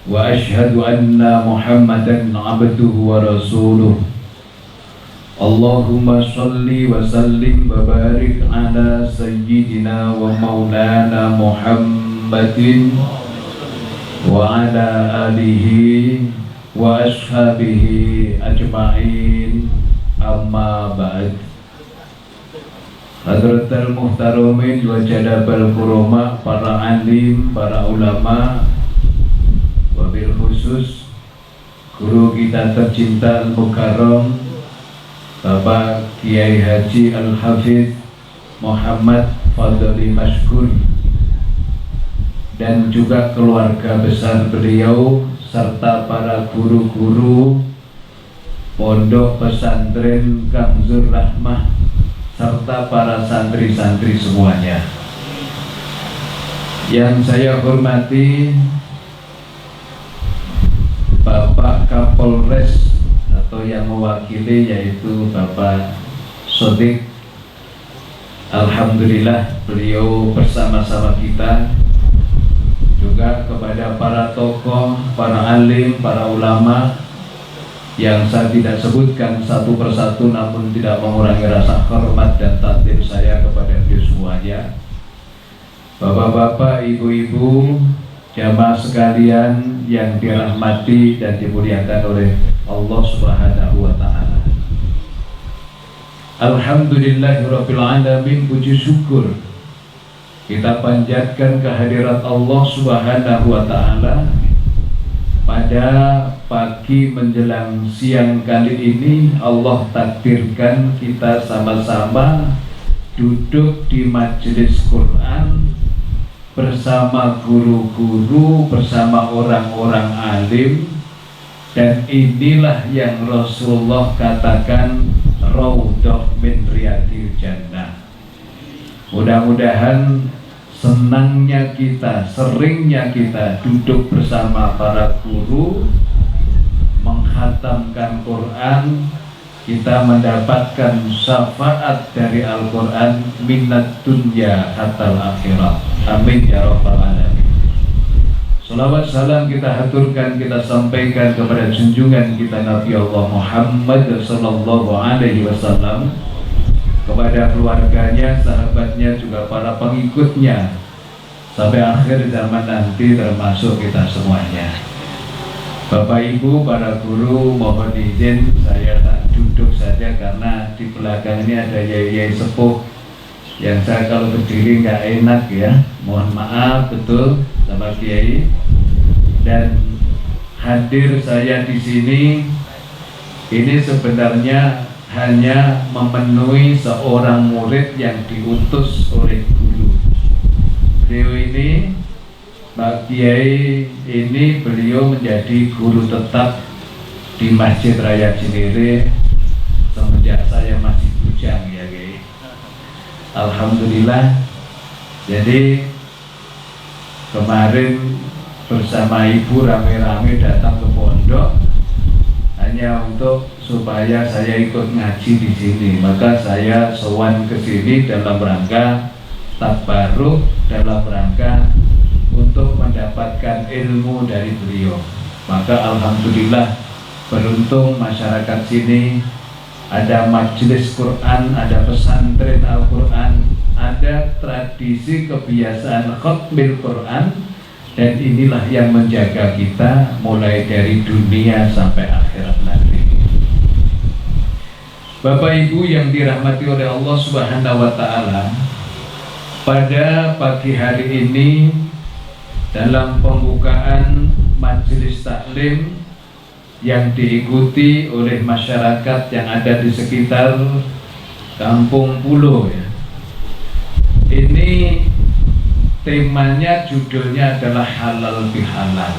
wa asyhadu anna Muhammadan abduhu wa rasuluh. Allahumma shalli wa sallim wa barik ala sayyidina wa maulana Muhammadin wa ala alihi wa ashabihi ajma'in, amma ba'd. Hadratul muhtaramin wa jadabal kurama, para alim, para ulama, wabil khusus guru kita tercinta al-mukarram Bapak Kiai Haji Al-Hafidh Muhammad Fadli Mashkur, dan juga keluarga besar beliau serta para guru-guru pondok pesantren Kanzur Rahmah serta para santri-santri semuanya. Yang saya hormati Bapak Kapolres atau yang mewakili yaitu Bapak Sodik. Alhamdulillah beliau bersama-sama kita. Juga kepada para tokoh, para alim, para ulama yang saya tidak sebutkan satu persatu, namun tidak mengurangi rasa hormat dan takdir saya kepada beliau semuanya. Bapak-bapak, ibu-ibu, jamaah sekalian yang dirahmati dan dimuliakan oleh Allah Subhanahu wa taala. Alhamdulillahirabbil alamin, puji syukur kita panjatkan kehadirat Allah Subhanahu wa taala pada pagi menjelang siang kali ini. Allah takdirkan kita sama-sama duduk di majelis Quran bersama guru-guru, bersama orang-orang alim, dan inilah yang Rasulullah katakan raudhah min riyadil jannah. Mudah-mudahan senangnya kita, seringnya kita duduk bersama para guru menghatamkan Quran, kita mendapatkan syafaat dari Al-Quran minat dunya hatal akhirat. Amin ya rabbal alamin. Salawat salam kita haturkan, kita sampaikan kepada junjungan kita Nabi Allah Muhammad sallallahu alaihi wasallam, kepada keluarganya, sahabatnya, juga para pengikutnya sampai akhir zaman nanti, termasuk kita semuanya. Bapak Ibu, para guru, mohon izin saya tak duduk saja karena di belakang ini ada yai-yai sepuh yang saya kalau berdiri nggak enak ya. Mohon maaf betul sama Kiai. Dan hadir saya di sini ini sebenarnya hanya memenuhi seorang murid yang diutus oleh guru. Beliau ini, Pak Kiai ini, beliau menjadi guru tetap di Masjid Raya Cinere semenjak saya masih bujang ya Kiai. Alhamdulillah. Jadi kemarin bersama ibu rame-rame datang ke pondok hanya untuk supaya saya ikut ngaji di sini. Maka saya sowan ke sini dalam rangka tabarruk, dalam rangka untuk mendapatkan ilmu dari beliau. Maka alhamdulillah beruntung masyarakat sini ada majelis Quran, ada pesantren Al-Quran, ada tradisi kebiasaan khatmil Quran, dan inilah yang menjaga kita mulai dari dunia sampai akhirat nanti. Bapak Ibu yang dirahmati oleh Allah Subhanahu wa taala, pada pagi hari ini dalam pembukaan majelis taklim yang diikuti oleh masyarakat yang ada di sekitar Kampung Pulo ya. Ini temanya, judulnya adalah halal bihalal.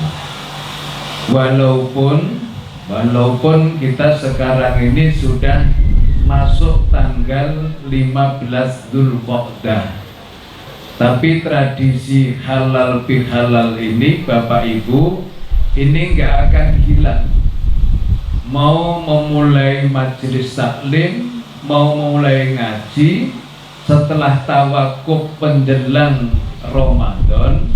Walaupun kita sekarang ini sudah masuk tanggal 15 Dzulqa'dah, tapi tradisi halal bihalal ini Bapak Ibu ini nggak akan hilang. Mau memulai majelis taklim, mau memulai ngaji, setelah tawakuf menjelang Ramadan,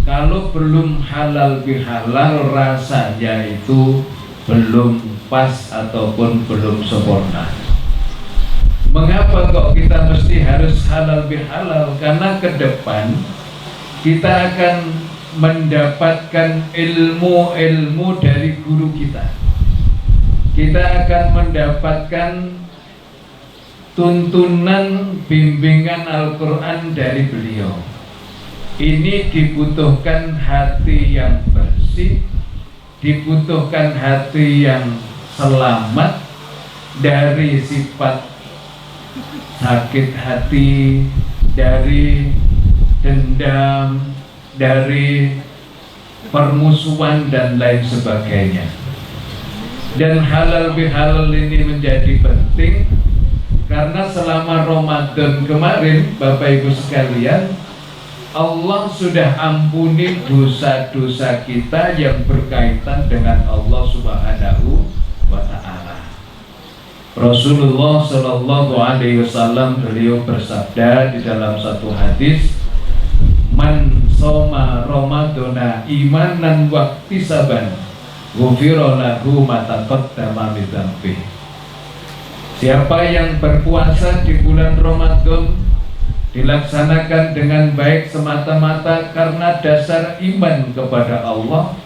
kalau belum halal bihalal rasanya itu belum pas ataupun belum sempurna. Mengapa kok kita mesti harus halal bihalal? Karena ke depan kita akan mendapatkan ilmu-ilmu dari guru kita. Kita akan mendapatkan tuntunan bimbingan Al-Quran dari beliau. Ini dibutuhkan hati yang bersih, dibutuhkan hati yang selamat dari sifat sakit hati, dari dendam, dari permusuhan dan lain sebagainya. Dan halal bihalal ini menjadi penting karena selama Ramadan kemarin Bapak Ibu sekalian, Allah sudah ampuni dosa-dosa kita yang berkaitan dengan Allah Subhanahu wa ta'ala. Rasulullah Shallallahu Alaihi Wasallam beliau bersabda di dalam satu hadis, man soma Ramadana imanan wahtisaban ghufira lahu ma taqaddama min dzambihi. Siapa yang berpuasa di bulan Ramadan dilaksanakan dengan baik semata-mata karena dasar iman kepada Allah,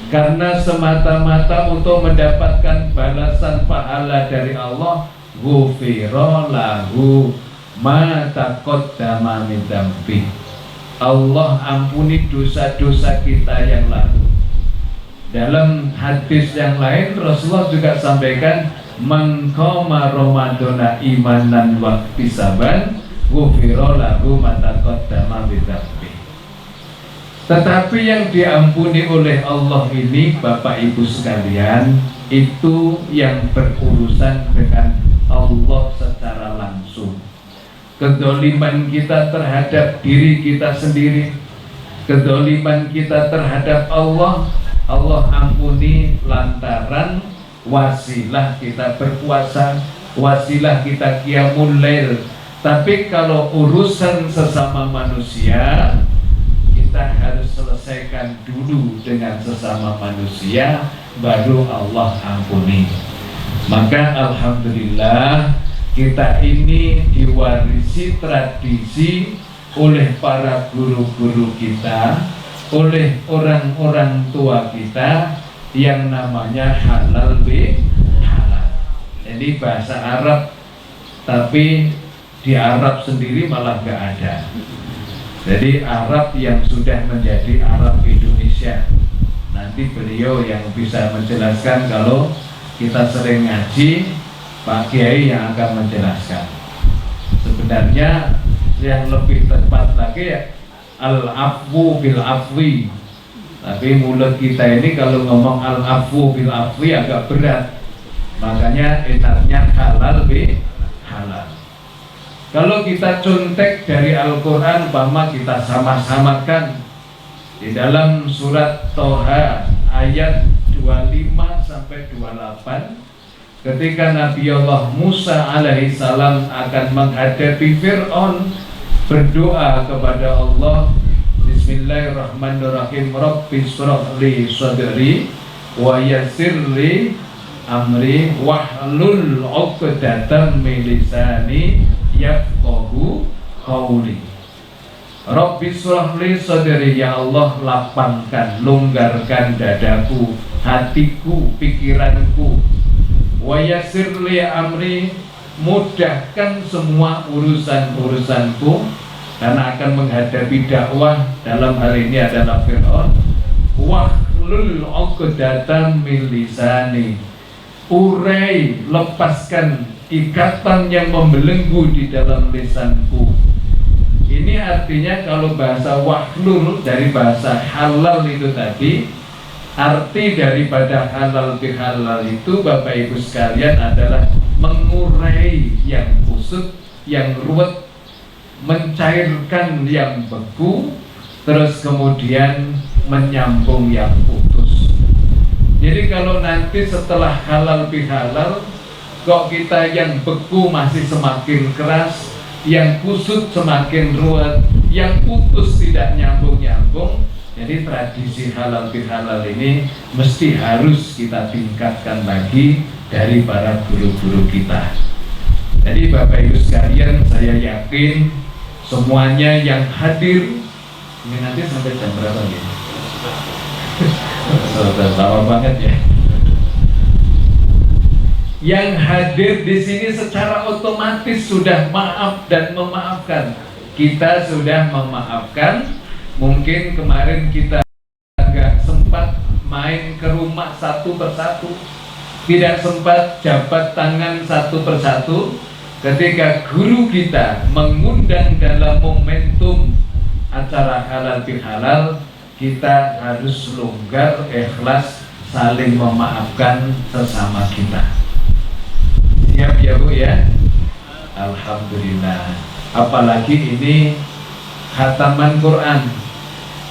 karena semata-mata untuk mendapatkan balasan pahala dari Allah, ghufira lahu ma taqaddama min dzambi. Allah ampuni dosa-dosa kita yang lalu. Dalam hadis yang lain Rasulullah juga sampaikan, man qama ramadhana imanan wa ihtisaban ghufira lahu ma taqaddama min dzambi. Tetapi yang diampuni oleh Allah ini, Bapak Ibu sekalian, itu yang berurusan dengan Allah secara langsung. Kedoliman kita terhadap diri kita sendiri, kedoliman kita terhadap Allah, Allah ampuni lantaran wasilah kita berpuasa, wasilah kita qiyamul lail. Tapi kalau urusan sesama manusia, kita harus selesaikan dulu dengan sesama manusia, baru Allah ampuni. Maka alhamdulillah kita ini diwarisi tradisi oleh para guru-guru kita, oleh orang-orang tua kita yang namanya halal bihalal. Jadi bahasa Arab, tapi di Arab sendiri malah gak ada. Jadi Arab yang sudah menjadi Arab Indonesia. Nanti beliau yang bisa menjelaskan, kalau kita sering ngaji, Pak Kiai yang akan menjelaskan. Sebenarnya yang lebih tepat lagi ya al-afwu bil afwi. Tapi mulut kita ini kalau ngomong al-afwu bil afwi agak berat. Makanya enaknya halal bi halal. Kalau kita contek dari Al-Quran, umpama kita sama-samakan di dalam surat Toha ayat 25 sampai 28, ketika Nabi Allah Musa alaihissalam akan menghadapi Fir'aun, berdoa kepada Allah, Bismillahirrahmanirrahim, Rabbi shrah li sadri wa yassir li amri wahlul 'uqdatam min lisani yafqahu qawli. Rabbi shrah li sadri, ya Allah lapangkan, longgarkan dadaku, hatiku, pikiranku. Wa yassir li amri, mudahkan semua urusan-urusanku, karena akan menghadapi dakwah, dalam hal ini adalah Fir'aun. Wahlul 'uqdatam min lisani, urai, lepaskan ikatan yang membelenggu di dalam lisanku. Ini artinya kalau bahasa wahlul dari bahasa halal itu tadi, arti daripada halal bihalal itu Bapak Ibu sekalian adalah mengurai yang kusut, yang ruwet, mencairkan yang beku, terus kemudian menyambung yang putus. Jadi kalau nanti setelah halal bihalal, kok kita yang beku masih semakin keras, yang kusut semakin ruwet, yang putus tidak nyambung-nyambung. Jadi tradisi halal bihalal ini mesti harus kita tingkatkan lagi dari para guru-guru kita. Jadi Bapak Ibu sekalian, saya yakin semuanya yang hadir ini nanti sampai jam berapa ya? Sudah lama banget ya. Yang hadir di sini secara otomatis sudah maaf dan memaafkan. Kita sudah memaafkan. Mungkin kemarin kita agak sempat main ke rumah satu persatu, tidak sempat jabat tangan satu persatu. Ketika guru kita mengundang dalam momentum acara halal bihalal, kita harus longgar, ikhlas, saling memaafkan sesama kita. Siap ya Bu ya? Alhamdulillah. Apalagi ini khataman Quran.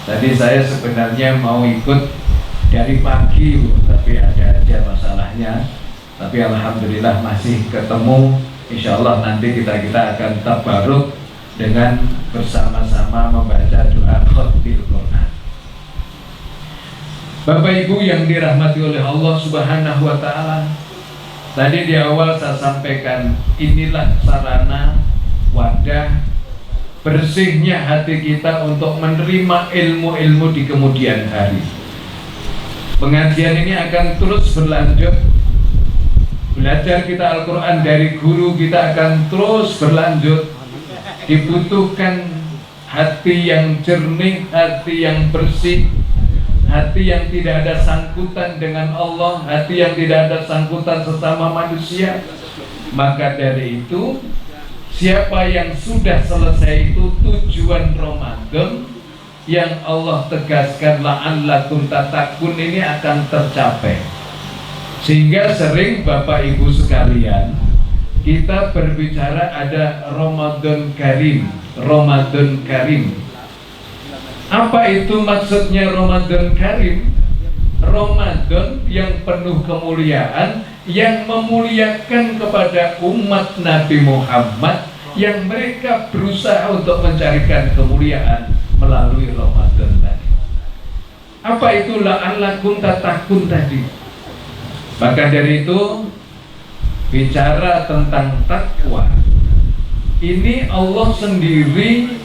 Tadi saya sebenarnya mau ikut dari pagi Bu, tapi ada aja masalahnya. Tapi alhamdulillah masih ketemu. Insya Allah nanti kita akan tabaruk dengan bersama-sama membaca doa khatmil Quran. Bapak Ibu yang dirahmati oleh Allah Subhanahu wa Ta'ala, tadi di awal saya sampaikan inilah sarana, wadah bersihnya hati kita untuk menerima ilmu-ilmu di kemudian hari. Pengajian ini akan terus berlanjut. Belajar kita Al-Quran dari guru kita akan terus berlanjut. Dibutuhkan hati yang jernih, hati yang bersih, hati yang tidak ada sangkutan dengan Allah, hati yang tidak ada sangkutan sesama manusia. Maka dari itu, siapa yang sudah selesai itu tujuan Ramadan yang Allah tegaskan la'allakum tattaqun ini akan tercapai. Sehingga sering Bapak Ibu sekalian, kita berbicara ada Ramadan Karim. Ramadan Karim. Apa itu maksudnya Ramadan Karim? Ramadan yang penuh kemuliaan, yang memuliakan kepada umat Nabi Muhammad, yang mereka berusaha untuk mencarikan kemuliaan melalui Ramadan tadi. Apa itu la'allakum tattaqun tadi? Maka dari itu, bicara tentang takwa, ini Allah sendiri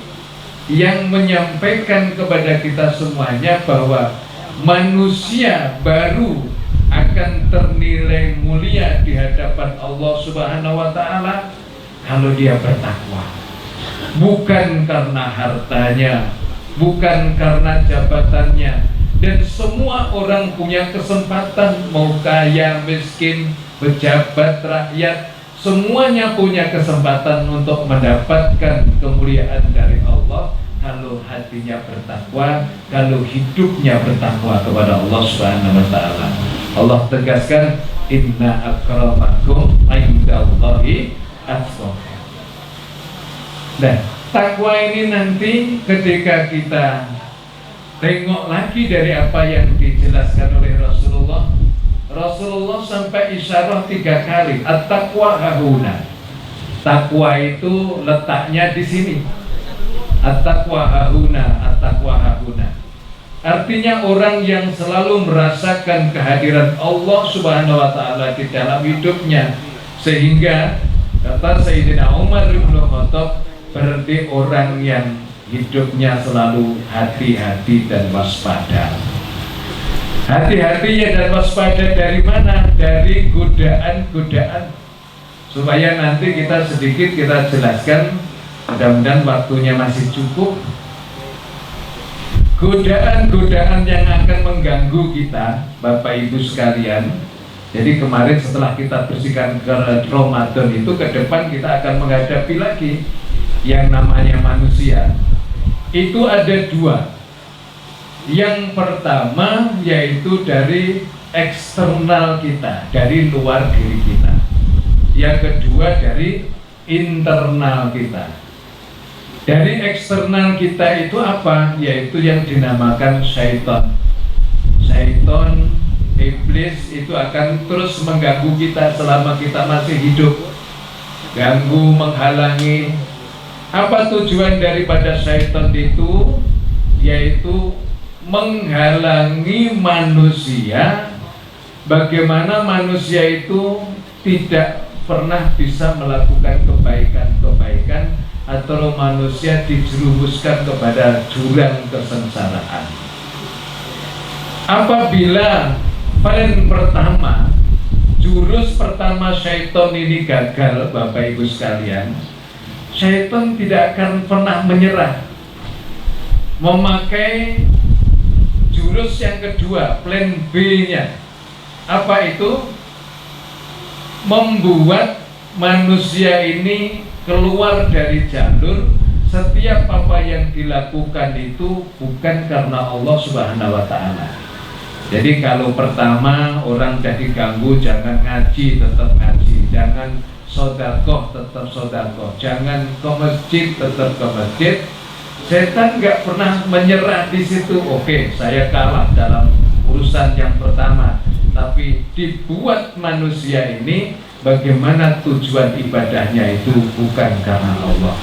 yang menyampaikan kepada kita semuanya bahwa manusia baru akan ternilai mulia di hadapan Allah Subhanahu wa Ta'ala kalau dia bertakwa. Bukan karena hartanya, bukan karena jabatannya, dan semua orang punya kesempatan, mau kaya, miskin, pejabat, rakyat, semuanya punya kesempatan untuk mendapatkan kemuliaan dari Allah kalau hatinya bertakwa, kalau hidupnya bertakwa kepada Allah Subhanahu wa Ta'ala. Allah tegaskan, inna akramakum indallahi atqakum. Nah, takwa ini nanti ketika kita tengok lagi dari apa yang dijelaskan oleh Rasulullah sampai isyarah 3 kali, at-taqwa hahuna. Takwa itu letaknya di sini. At-taqwa hahuna, at-taqwa hahuna. Artinya orang yang selalu merasakan kehadiran Allah Subhanahu wa Ta'ala di dalam hidupnya, sehingga kata Sayyidina Umar bin Khattab, berarti orang yang hidupnya selalu hati-hati dan waspada. Hati-hatinya dan waspada dari mana? Dari godaan-godaan. Supaya nanti kita sedikit kita jelaskan, mudah-mudahan waktunya masih cukup. Godaan-godaan yang akan mengganggu kita, Bapak Ibu sekalian. Jadi kemarin setelah kita bersihkan ke Ramadan itu, ke depan kita akan menghadapi lagi yang namanya manusia. Itu ada 2. Yang pertama yaitu dari eksternal kita, dari luar diri kita. Yang kedua dari internal kita. Dari eksternal kita itu apa? Yaitu yang dinamakan syaitan. Syaitan, iblis itu akan terus mengganggu kita selama kita masih hidup. Ganggu, menghalangi. Apa tujuan daripada syaitan itu? Yaitu menghalangi manusia, bagaimana manusia itu tidak pernah bisa melakukan kebaikan-kebaikan, atau manusia dijerumuskan kepada jurang kesengsaraan. Apabila paling pertama, jurus pertama syaitan ini gagal, Bapak Ibu sekalian, syaitan tidak akan pernah menyerah. Memakai jurus yang kedua, plan B-nya. Apa itu? Membuat manusia ini keluar dari jalur. Setiap apa yang dilakukan itu bukan karena Allah Subhanahu wa Ta'ala. Jadi kalau pertama orang sudah diganggu, jangan ngaji, tetap ngaji. Jangan sodakoh, tetap sodakoh. Jangan ke masjid, tetap ke masjid. Setan nggak pernah menyerah di situ. Oke, saya kalah dalam urusan yang pertama. Tapi dibuat manusia ini bagaimana tujuan ibadahnya itu bukan karena Allah.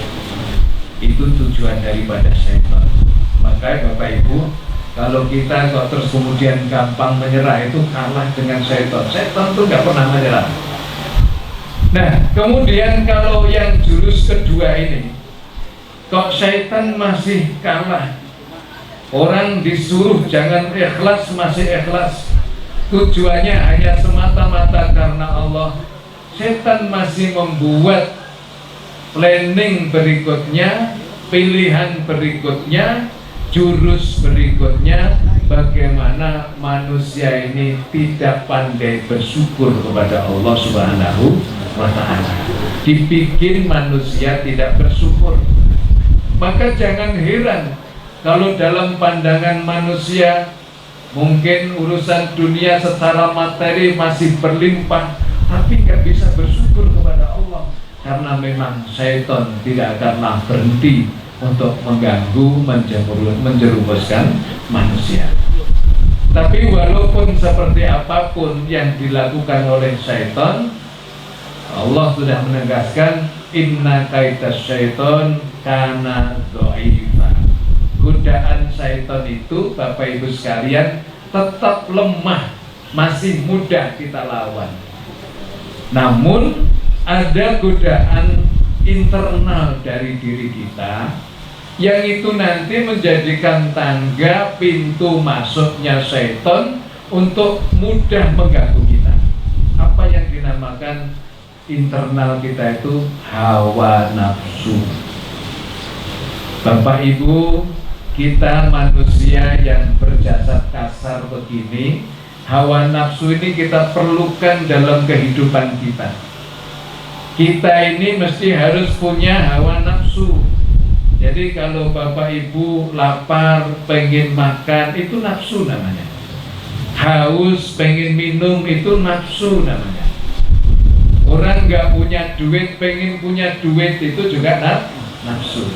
Itu tujuan daripada setan. Makanya Bapak Ibu, kalau kita kok terus kemudian gampang menyerah, itu kalah dengan setan. Setan tuh nggak pernah menyerah. Nah, kemudian kalau yang jurus kedua ini, kok syaitan masih kalah. Orang disuruh jangan ikhlas masih ikhlas, tujuannya hanya semata-mata karena Allah. Syaitan masih membuat planning berikutnya, pilihan berikutnya, jurus berikutnya, bagaimana manusia ini tidak pandai bersyukur kepada Allah Subhanahu wa ta'ala. Dibikin manusia tidak bersyukur. Maka jangan heran kalau dalam pandangan manusia mungkin urusan dunia secara materi masih berlimpah, tapi nggak bisa bersyukur kepada Allah, karena memang syaitan tidak akanlah berhenti untuk mengganggu, menjerumuskan manusia. Tapi walaupun seperti apapun yang dilakukan oleh syaitan, Allah sudah menegaskan inna kaidas syaitan kana dha'ifa. Godaan syaitan itu Bapak Ibu sekalian tetap lemah, masih mudah kita lawan. Namun ada godaan internal dari diri kita yang itu nanti menjadikan tangga pintu masuknya syaitan untuk mudah mengganggu kita. Apa yang dinamakan internal kita itu hawa nafsu. Bapak Ibu, kita manusia yang berjasad kasar begini, hawa nafsu ini kita perlukan dalam kehidupan kita. Kita ini mesti harus punya hawa nafsu. Jadi kalau Bapak Ibu lapar, pengen makan, itu nafsu namanya. Haus, pengen minum, itu nafsu namanya. Orang nggak punya duit, pengen punya duit, itu juga nafsu.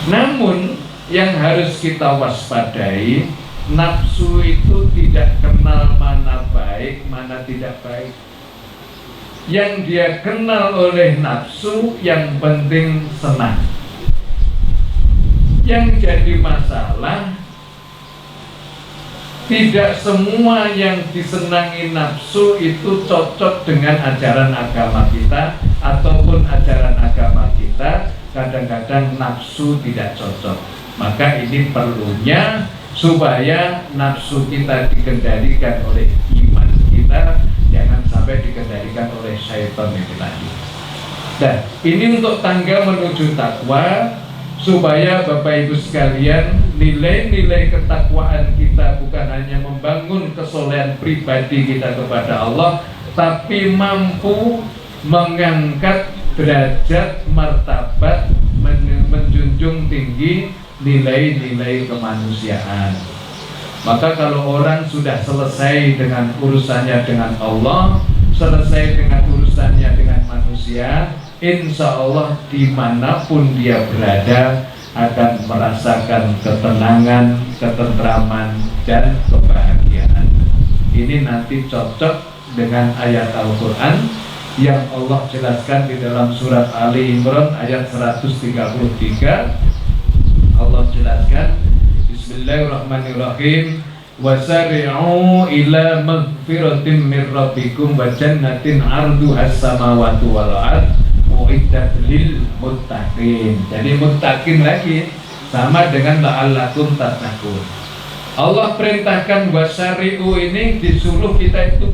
Namun yang harus kita waspadai, nafsu itu tidak kenal mana baik, mana tidak baik. Yang dia kenal oleh nafsu, yang penting senang. Yang jadi masalah, tidak semua yang disenangi nafsu itu cocok dengan ajaran agama kita ataupun ajaran agama kita. Kadang-kadang nafsu tidak cocok. Maka ini perlunya supaya nafsu kita dikendalikan oleh iman kita, jangan sampai dikendalikan oleh syaitan itu tadi. Dan ini untuk tangga menuju takwa, supaya Bapak Ibu sekalian, nilai-nilai ketakwaan kita bukan hanya membangun kesolehan pribadi kita kepada Allah, tapi mampu mengangkat derajat martabat, menjunjung tinggi nilai-nilai kemanusiaan. Maka kalau orang sudah selesai dengan urusannya dengan Allah, selesai dengan urusannya dengan manusia, insya Allah dimanapun dia berada akan merasakan ketenangan, ketentraman, dan kebahagiaan. Ini nanti cocok dengan ayat Al-Quran yang Allah jelaskan di dalam surat Ali Imran ayat 133. Allah jelaskan, Bismillahirrahmanirrahim, wasari'u ila maghfiratin min rabbikum wa jannatin 'arduhas samawati wal ardh uiddat lil muttaqin. Jadi muttaqin lagi sama dengan la'allakum tattaqun. Allah perintahkan wasari'u ini disuruh kita itu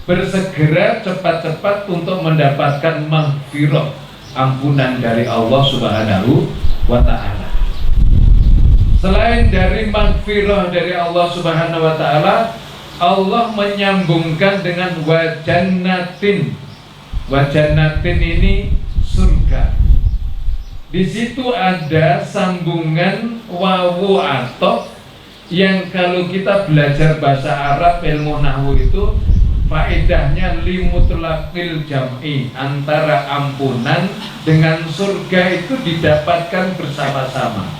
bersegera cepat-cepat untuk mendapatkan maghfirah, ampunan dari Allah Subhanahu wa ta'ala. Selain dari maghfirah dari Allah Subhanahu wa ta'ala, Allah menyambungkan dengan wajannatin. Wajannatin ini surga. Di situ ada sambungan wawu atof yang kalau kita belajar bahasa Arab ilmu nahwu itu faedahnya limutlaqil jam'i, antara ampunan dengan surga itu didapatkan bersama-sama.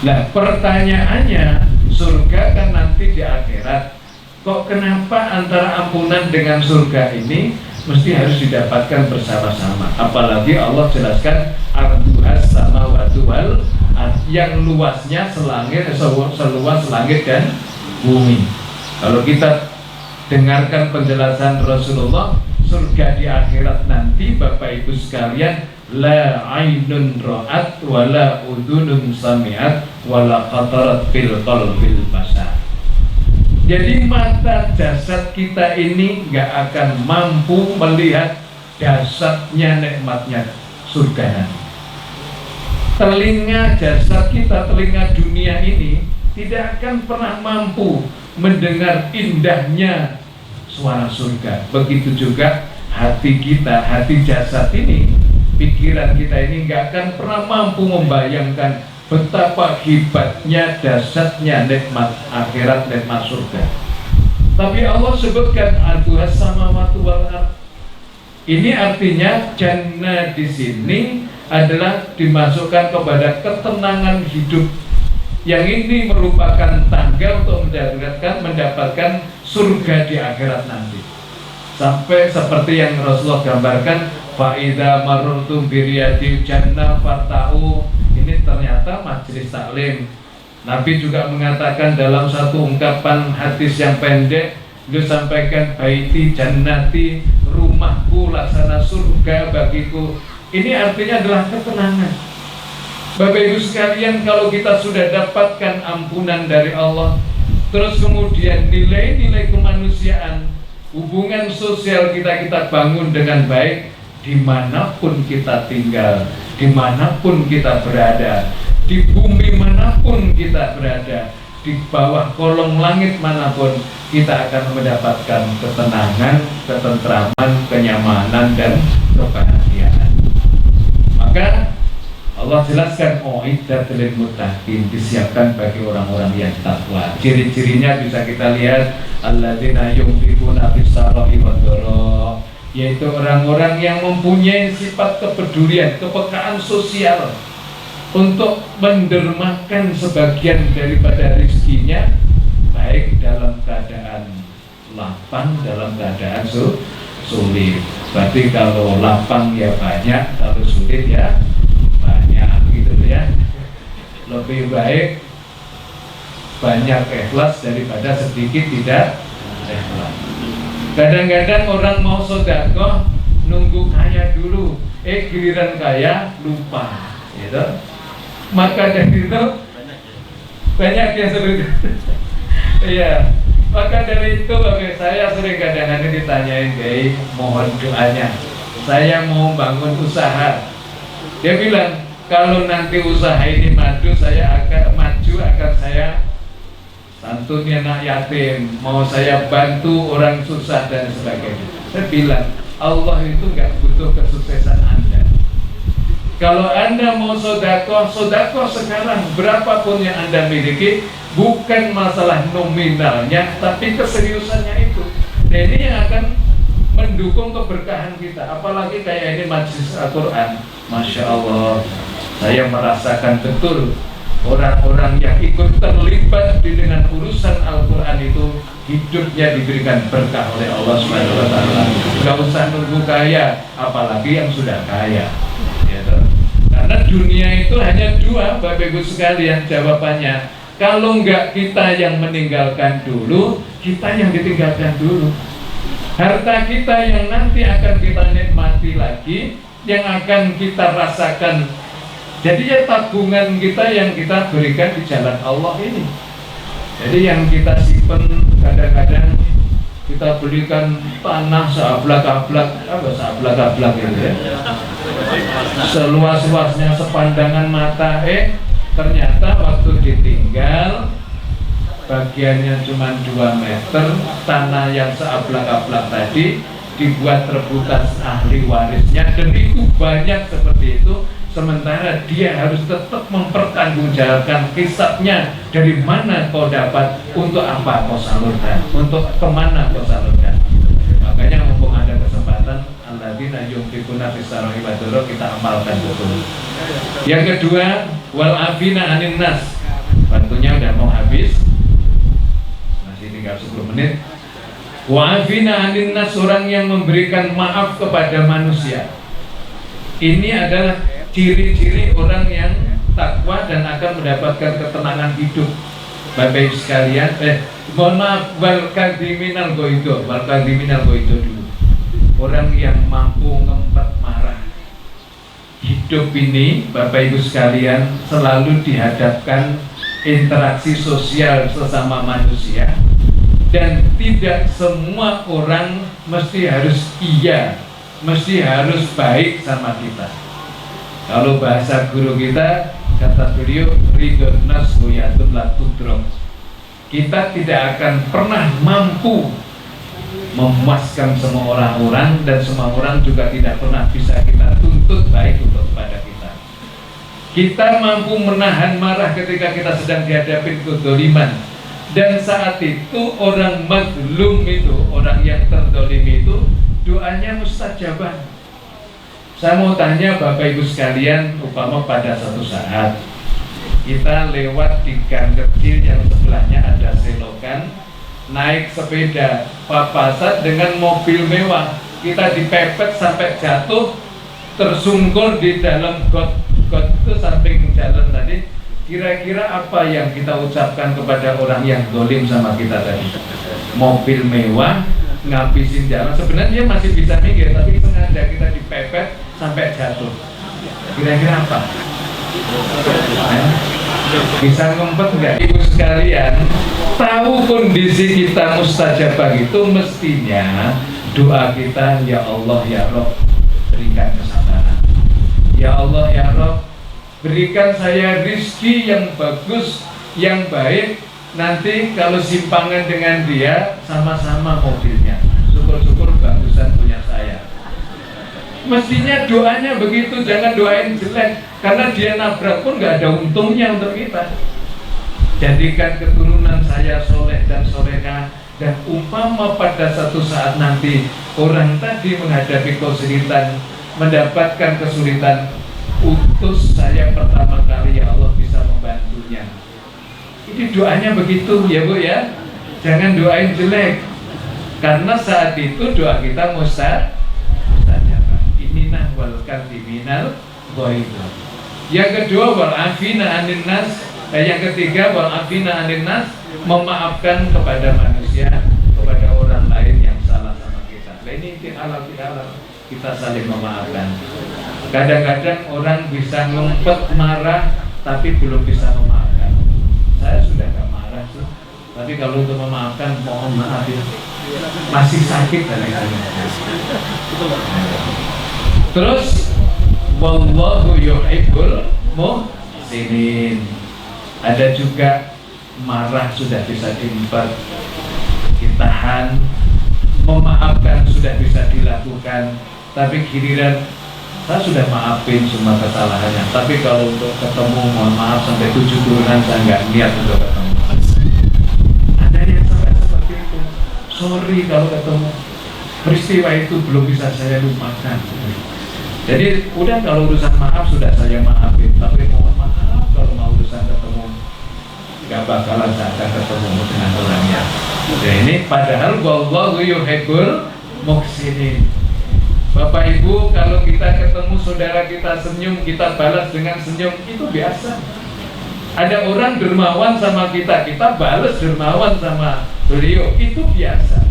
Nah, pertanyaannya, surga kan nanti di akhirat. Kok kenapa antara ampunan dengan surga ini mesti harus didapatkan bersama-sama? Apalagi Allah jelaskan arduhas samawati wal ardh, yang luasnya seluas langit dan bumi. Kalau kita dengarkan penjelasan Rasulullah, surga di akhirat nanti Bapak Ibu sekalian la ainun ra'at wala udhunun sami'at wala khatarat fil qalbil bashar. Jadi mata jasad kita ini nggak akan mampu melihat dasarnya nikmatnya surga nanti. Telinga jasad kita, telinga dunia ini tidak akan pernah mampu mendengar indahnya suara surga. Begitu juga hati kita, hati jasad ini, pikiran kita ini nggak akan pernah mampu membayangkan betapa hebatnya, dahsyatnya nikmat akhirat, nikmat surga. Tapi Allah sebutkan arduhas samawati wal ardh. Ini artinya jannah di sini adalah dimasukkan kepada ketenangan hidup. Yang ini merupakan tangga untuk mendapatkan surga di akhirat nanti. Sampai seperti yang Rasulullah gambarkan, fa'idha marurtum biriyadil jannah farta'u. Ini ternyata majelis taklim. Nabi juga mengatakan dalam satu ungkapan hadis yang pendek, beliau sampaikan baiti jannati, rumahku laksana surga bagiku. Ini artinya adalah ketenangan. Bapak Ibu sekalian, kalau kita sudah dapatkan ampunan dari Allah, terus kemudian nilai-nilai kemanusiaan, hubungan sosial kita bangun dengan baik, dimanapun kita tinggal, dimanapun kita berada, di bumi manapun kita berada, di bawah kolong langit manapun, kita akan mendapatkan ketenangan, ketentraman, kenyamanan, dan kebahagiaan. Maka Allah jelaskan, uiddat lil muttaqin, disiapkan bagi orang-orang yang takwa. Ciri-cirinya bisa kita lihat, alladzina yunfiquna fis sarra'i wad dharra, yaitu orang-orang yang mempunyai sifat kepedulian, kepekaan sosial untuk mendermakan sebagian daripada rezekinya, baik dalam keadaan lapang, dalam keadaan sulit. Berarti kalau lapang ya banyak, kalau sulit ya banyak, gitu ya. Lebih baik banyak ikhlas daripada sedikit tidak ikhlas. Kadang-kadang orang mau sedekah nunggu kaya dulu, giliran kaya lupa, gitu. Maka dari itu banyak yang seperti itu. Iya. Maka dari itu bagi saya sering kadang-kadang ditanyain, Kiai, mohon doanya. Saya mau bangun usaha. Dia bilang, kalau nanti usaha ini maju, saya akan saya santuni anak yatim, mau saya bantu orang susah dan sebagainya. Saya bilang, Allah itu nggak butuh kesuksesan Anda. Kalau Anda mau sodakoh sekarang, berapapun yang Anda miliki, bukan masalah nominalnya, tapi keseriusannya itu. Nah, ini yang akan mendukung keberkahan kita. Apalagi kayak ini majelis Al-Quran, Masya Allah, saya merasakan betul orang-orang yang ikut terlibat dengan urusan Al-Quran itu hidupnya diberikan berkah oleh Allah SWT. Gak usah nunggu kaya, apalagi yang sudah kaya, gitu. Karena dunia itu hanya dua, Bapak Ibu sekalian, jawabannya. Kalau enggak kita yang meninggalkan dulu, kita yang ditinggalkan dulu. Harta kita yang nanti akan kita nikmati lagi, yang akan kita rasakan. Jadi ya tabungan kita yang kita berikan di jalan Allah ini. Jadi yang kita simpen, kadang-kadang kita belikan tanah seablak-ablak, seablak-ablak gitu ya, seluas-luasnya sepandangan mata, ternyata waktu ditinggal bagiannya cuma 2 meter, tanah yang seablak-ablak tadi dibuat rebutan ahli warisnya, dan itu banyak seperti itu. Sementara dia harus tetap mempertanggungjawabkan hisabnya, dari mana kau dapat, untuk apa kau salurkan, untuk kemana kau salurkan. Makanya mumpung ada kesempatan, alladzina yunfiquna fis sarra'i wad dharra, kita amalkan betul. Yang kedua, wal afina anin nas. Waktunya udah mau habis, masih tinggal 10 menit. Wa afina anin nas, orang yang memberikan maaf kepada manusia. Ini adalah ciri-ciri orang yang takwa dan akan mendapatkan ketenangan hidup. Bapak Ibu sekalian, mohon maaf, wal kadhiminal ghaido dulu. Orang yang mampu ngempet marah. hidup ini Bapak Ibu sekalian selalu dihadapkan interaksi sosial sesama manusia, dan tidak semua orang mesti harus iya, mesti harus baik sama kita. Kalau bahasa guru kita, kata beliau, ridho nas huyatun la tudrok. Kita tidak akan pernah mampu memuaskan semua orang-orang, dan semua orang juga tidak pernah bisa kita tuntut baik untuk kepada kita. Kita mampu menahan marah ketika kita sedang dihadapi kezaliman, dan saat itu orang mazlum itu, orang yang terdolimi itu, doanya mustajabah. Saya mau tanya Bapak Ibu sekalian, umpama pada satu saat kita lewat di gang kecil yang sebelahnya ada selokan, naik sepeda papasan dengan mobil mewah, kita dipepet sampai jatuh, tersungkur di dalam got itu samping jalan tadi. Kira-kira apa yang kita ucapkan kepada orang yang dolim sama kita tadi? Mobil mewah, ngabisin jalan, sebenarnya masih bisa minggir, tapi sengaja kita dipepet sampai jatuh. Kira-kira apa? Bisa ngumpet nggak? Ibu sekalian, tahu kondisi kita mustajabah itu, mestinya doa kita, ya Allah ya Rob, berikan kesabaran. Ya Allah ya Rob, berikan saya rizki yang bagus, yang baik. Nanti kalau simpangan dengan dia, sama-sama mobilnya. Syukur-syukur bagusan punya saya. Mestinya doanya begitu, jangan doain jelek, karena dia nabrak pun nggak ada untungnya untuk kita. Jadikan keturunan saya soleh dan solehah, dan umpama pada satu saat nanti orang tadi menghadapi kesulitan, mendapatkan kesulitan, utus saya pertama kali, ya Allah bisa membantunya. Ini doanya begitu ya Bu ya. Jangan doain jelek, karena saat itu doa kita mustajabah. Ininah wal kadhiminal ghaib. Yang kedua wal afina anin nas. Yang ketiga wal afina anin nas, memaafkan kepada manusia, kepada orang lain yang salah sama kita. Nah, ini halal kita saling memaafkan. Kadang-kadang orang bisa ngumpet marah tapi belum bisa memaafkan. Saya sudah gak marah sih, tapi kalau untuk memaafkan mohon maaf ya, masih sakit dari saya. Terus wallahu yuhibbul muhsinin. Ada juga marah sudah bisa diempat, ditahan, memaafkan sudah bisa dilakukan, tapi giliran saya sudah maafin semua kesalahannya, tapi kalau untuk ketemu mohon maaf sampai 7 turunan saya nggak niat untuk ketemu. Ada yang sampai seperti itu. Sorry kalau ketemu, peristiwa itu belum bisa saya lupakan. Jadi udah, kalau urusan maaf sudah saya maafin, tapi mohon maaf kalau mau urusan ketemu nggak bakalan saya akan ketemu dengan orangnya. Ya ini padahal wallahu yuhibbul muhsinin. Bapak Ibu, kalau kita ketemu saudara kita senyum, kita balas dengan senyum, itu biasa. Ada orang dermawan sama kita, kita balas dermawan sama beliau, itu biasa.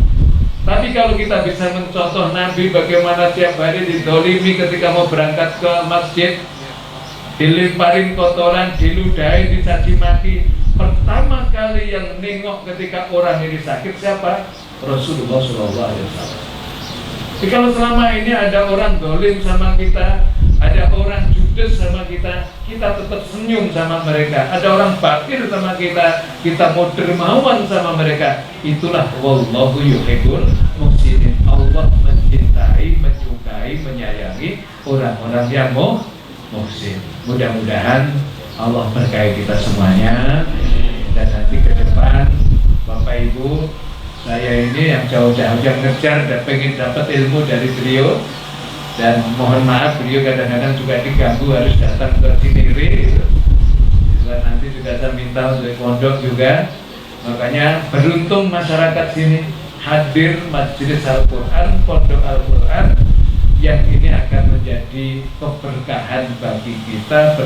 Tapi kalau kita bisa mencontoh Nabi bagaimana tiap hari didolimi ketika mau berangkat ke masjid, dilemparin kotoran, diludahi, dicaci maki. Pertama kali yang nengok ketika orang ini sakit siapa? Rasulullah SAW. Jadi kalau selama ini ada orang dolim sama kita, ada orang judes sama kita, kita tetap senyum sama mereka. Ada orang bakir sama kita, kita mau dermawan sama mereka. Itulah wallahu yuhibbul muhsinin. Allah mencintai, menyukai, menyayangi orang-orang yang muhsin. Mudah-mudahan Allah berkahi kita semuanya. Dan nanti ke depan Bapak Ibu, saya ini yang jauh-jauh yang ngejar dan pengen dapat ilmu dari beliau, dan mohon maaf beliau kadang-kadang juga diganggu harus datang ke Cinere gitu. Nanti juga saya minta untuk pondok juga, makanya beruntung masyarakat sini hadir majelis Al-Quran, pondok Al-Quran, yang ini akan menjadi keberkahan bagi kita,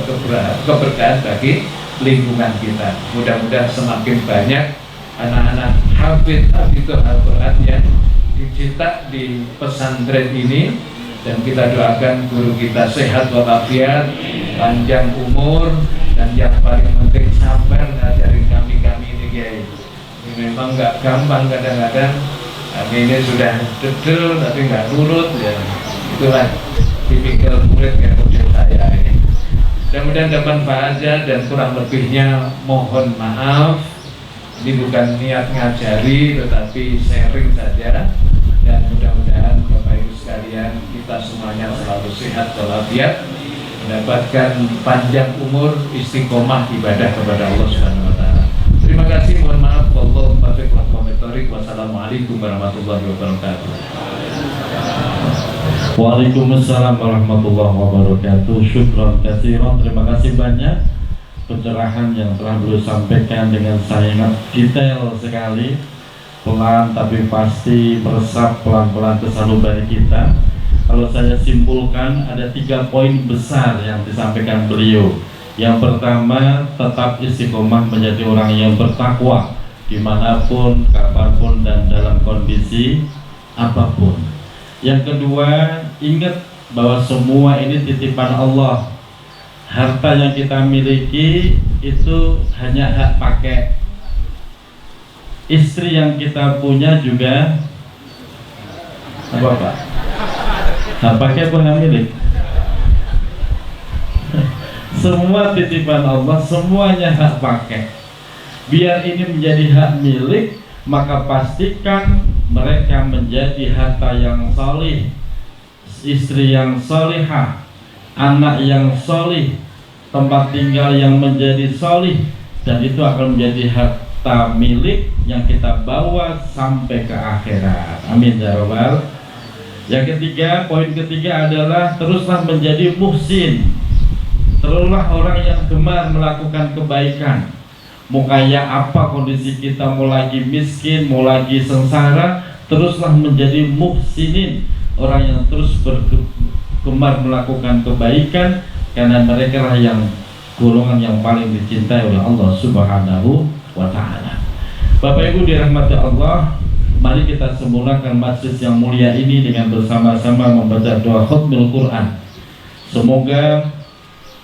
keberkahan bagi lingkungan kita. Mudah-mudahan semakin banyak anak-anak hafidh Al-Quran yang dicetak di pesantren ini, dan kita doakan guru kita sehat walafiat, panjang umur, dan yang paling penting sabar ngajarin kami ini Kiai. Ini memang nggak gampang kadang-kadang. Kami ini sudah dedel tapi nggak nurut ya. Itulah tipikal murid yang model saya ini. Mudah-mudahan dapat faedah dan kurang lebihnya mohon maaf. Ini bukan niat ngajari tetapi sharing saja, dan mudah-mudahan Bapak Ibu sekalian kita semuanya selalu sehat walafiat, mendapatkan panjang umur, istiqomah ibadah kepada Allah Subhanahu wa taala. Terima kasih, mohon maaf. Wallahu muwaffiq wa muwaffiq. Wassalamualaikum warahmatullahi wabarakatuh. Waalaikumsalam warahmatullahi wabarakatuh. Syukran katsiran. Terima kasih banyak pencerahan yang telah beliau sampaikan dengan sangat detail sekali, pelan tapi pasti meresap pelan-pelan ke sanubari kita. Kalau saya simpulkan ada 3 poin besar yang disampaikan beliau. Yang pertama, tetap istiqomah menjadi orang yang bertakwa dimanapun, kapanpun, dan dalam kondisi apapun. Yang kedua, ingat bahwa semua ini titipan Allah. Harta yang kita miliki itu hanya hak pakai. Istri yang kita punya juga apa Pak? Hak pakai pun hak milik. Semua titipan Allah, semuanya hak pakai. Biar ini menjadi hak milik, maka pastikan mereka menjadi harta yang solih, istri yang solihah, anak yang solih, tempat tinggal yang menjadi solih, dan itu akan menjadi harta milik yang kita bawa sampai ke akhirat. Amin ya rabbal. Yang ketiga, poin ketiga adalah teruslah menjadi muhsin. Teruslah orang yang gemar melakukan kebaikan. Mau kaya apa kondisi kita, mau lagi miskin, mau lagi sengsara, teruslah menjadi muhsinin, orang yang terus gemar melakukan kebaikan, karena mereka lah yang golongan yang paling dicintai oleh Allah Subhanahu wa ta'ala. Bapak Ibu dirahmati Allah, mari kita semulakan majlis yang mulia ini dengan bersama-sama membaca doa khatmul Quran. Semoga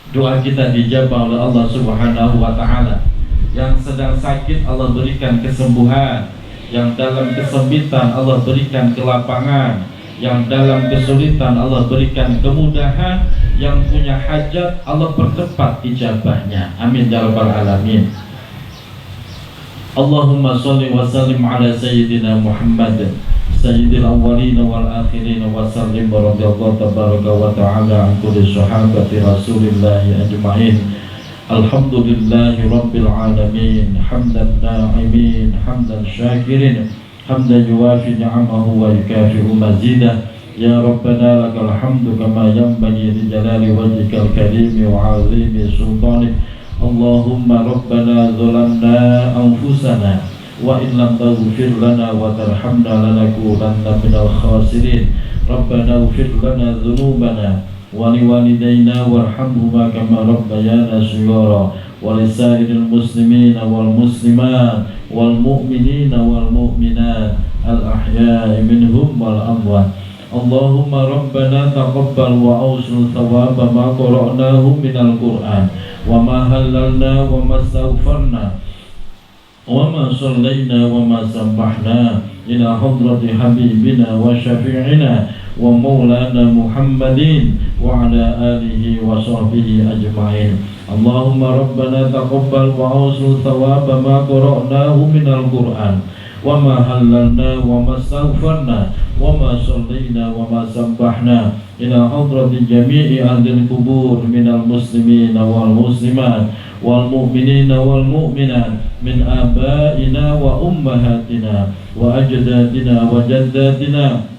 doa kita dijabah oleh Allah Subhanahu wa ta'ala. Yang sedang sakit Allah berikan kesembuhan, yang dalam kesempitan Allah berikan kelapangan, yang dalam kesulitan Allah berikan kemudahan, yang punya hajat Allah percepat ijabahnya. Amin ya rabbal alamin. Allahumma sholli wa sallim ala sayyidina Muhammad sayyidil awwalin wal akhirin wa sallim wa radiyallahu tabaraka wa ta'ala an kulli sahabati Rasulillah ajma'in. Alhamdulillahi rabbil alamin, hamdan na'imin, hamdan syakirin, hamdan yuwafi ni'amahu wa yukafi'u mazidah. Ya Rabbana lakal hamdu kama yanbaghi li jalali wajhikal karimi wa 'azimi sultanik. Allahumma rabbana zalamna anfusana wa in lam taghfir lana wa tarhamna lanakunanna minal khasirin. Rabbana ighfir lana dhunubana wa liwalidayna warhamhuma kama rabbayana shighara wa lisairil muslimina wal muslimat wal mu'minina wal mu'minat al ahya'i minhum wal amwat. Allahumma rabbana taqabbal wa awsil thawaba ma qara'nahu minal Qur'an wa ma halalna wa ma astaghfarna wa ma sallayna wa ma sabbahna ila hadrati habibina wa syafi'ina wa maulana Muhammadin wa ala alihi wa sahbihi ajma'in. Allahumma rabbana taqabbal wa awsil thawaba ma qara'nahu minal Qur'an wa ma halalna wa ma astaghfarna wa ma sallayna wa ma sabbahna ila hadrati jami'i ahlil kubur minal muslimina wal muslimat wal mu'minina wal mu'minat min abaina wa ummahatina wa ajdadina wa jaddatina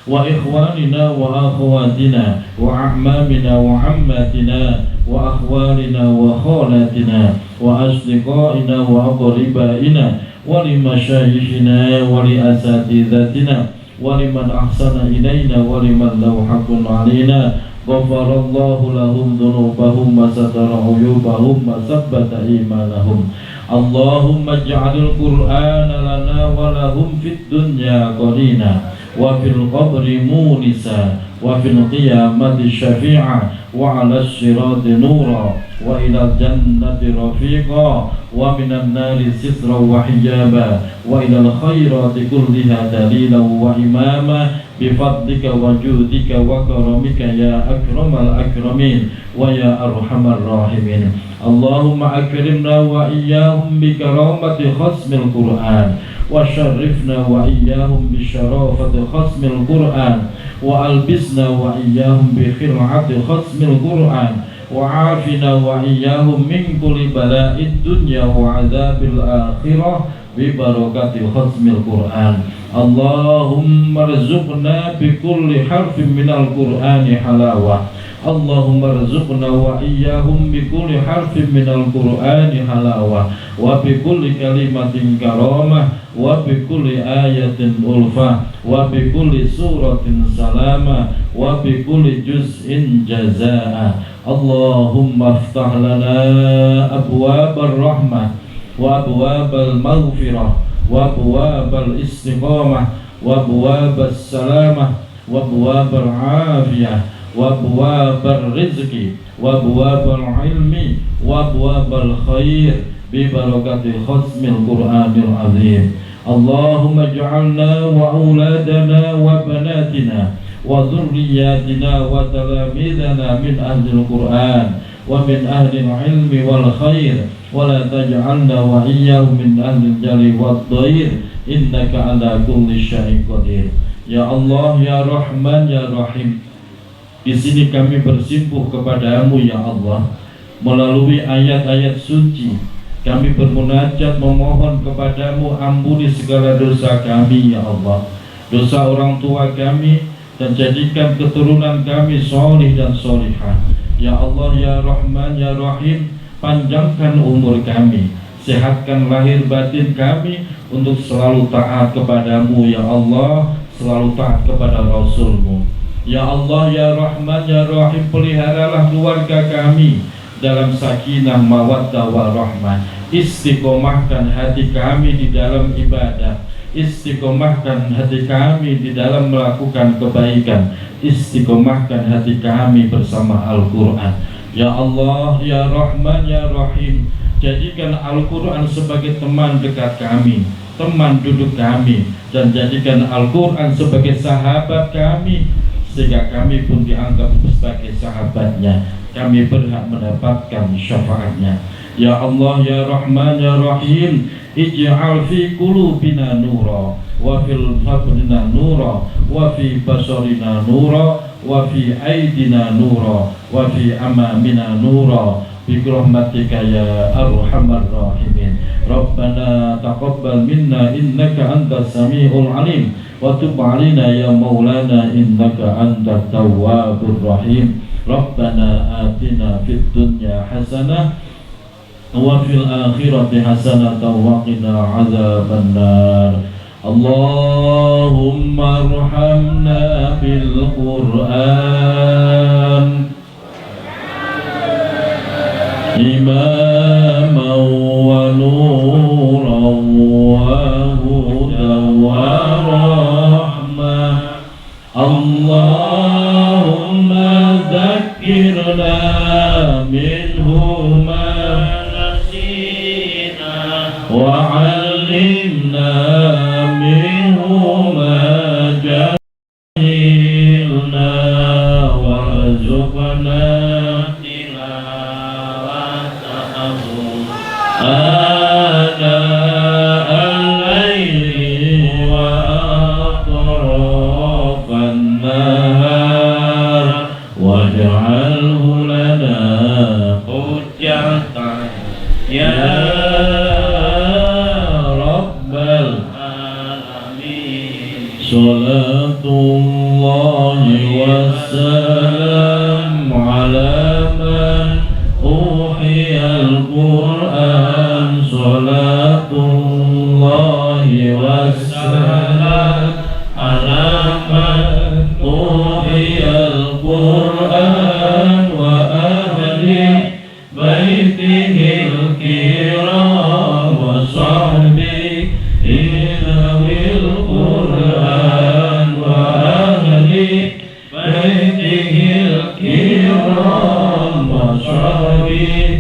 wa ikhwanina wa akhawatina wa a'mamina wa ammatina wa akhwalina wa khalatina wa asdiqaina wa aqribaina wa li masyayikhina wa li asatidatina wa liman ahsana ilaina wa liman lahu haqqun alaina. Ghafarallahu lahum dhunubahum wa satara uyubahum wa sabbata imanahum. اللهم اجعل القرآن لنا ولهم في الدنيا قرينا وفي القبر مونسا وفي القيامة شفيعا وعلى الصراط نورا وإلى الجنة رفيقا ومن النار سترا وحجابا وإلى الخيرات كلها دليلا وإماما بفضلك وجودك وكرمك يا أكرم الأكرمين ويا أرحم الراحمين. اللهم أكرمنا وإياهم بكرامة ختم القرآن وشرفنا وإياهم بشرافة ختم القرآن وألبسنا وإياهم بخلعة ختم القرآن وعافنا وإياهم من كل بلاء الدنيا وعذاب الآخرة ببركة ختم القرآن. اللهم ارزقنا بكل حرف من القرآن حلاوة. اللهم ارزقنا وإياهم بكل حرف من القرآن حلاوة وبكل كلمة كرامة وبكل آية ألفة وبكل سورة سلامة وبكل جزء جزاء. اللهم افتح لنا أبواب الرحمة وأبواب المغفرة وأبواب الاستقامة وأبواب السلامة وأبواب العافية وأبواب الرزق وأبواب العلم وأبواب الخير ببركة ختم القرآن العظيم. اللهم اجعلنا وأولادنا وبناتنا وذرياتنا وتلاميذنا من أهل القرآن ومن أهل العلم والخير ولا تجعلنا وإياهم من أهل الجر والضير إنك على كل شيء قدير. Ya Allah, ya Rahman, ya Rahim, di sini kami bersimpuh kepadamu ya Allah. Melalui ayat-ayat suci kami bermunajat memohon kepadamu, ampuni segala dosa kami ya Allah, dosa orang tua kami, dan jadikan keturunan kami solih dan solihah. Ya Allah, ya Rahman, ya Rahim, panjangkan umur kami, sehatkan lahir batin kami untuk selalu taat kepadamu ya Allah, selalu taat kepada Rasulmu. Ya Allah, ya Rahman, ya Rahim, peliharalah keluarga kami dalam sakinah mawaddah warahmah. Istiqomahkan hati kami di dalam ibadah, istiqomahkan hati kami di dalam melakukan kebaikan, istiqomahkan hati kami bersama Al-Quran. Ya Allah, ya Rahman, ya Rahim, jadikan Al-Quran sebagai teman dekat kami, teman duduk kami, dan jadikan Al-Quran sebagai sahabat kami, sehingga kami pun dianggap sebagai sahabatnya, kami berhak mendapatkan syafaatnya. Ya Allah, ya Rahman, ya Rahim, ij'al fi qulubina nura wa fil fadlina nura wa fi basarina nura wa fi aidina nura wa fi amamina nura bi rahmatika ya arhamar rahimin. Rabbana taqabbal minna innaka antas samiul alim wa tub alaina ya maulana innaka antat tawwabur rahim. Rabbana atina fid dunya hasanah wa fil akhirati hasanatan wa qina adzabannar. Allahumma arhamna bil Qur'an imaman wa nuran wa hudan wa rahmah. Allahumma dzakkirna minhu ma وعلمنا منه ما جهلنا وارزقنا تلاوته آناء الليل وأطراف النهار واجعله لنا حجة يا Salatullahi wassalam ala man uhiyal Qur'an. Salatullahi wassalam ala man uhiyal Qur'an wa ahli baitihil kiram وصحبه ذوي القرآن وأهل بيته الكرام وصحبه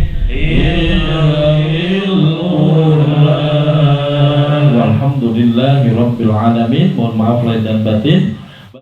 ذوي القرآن. Walhamdulillahi Rabbil Alamin. Mohon maaf lahir dan batin.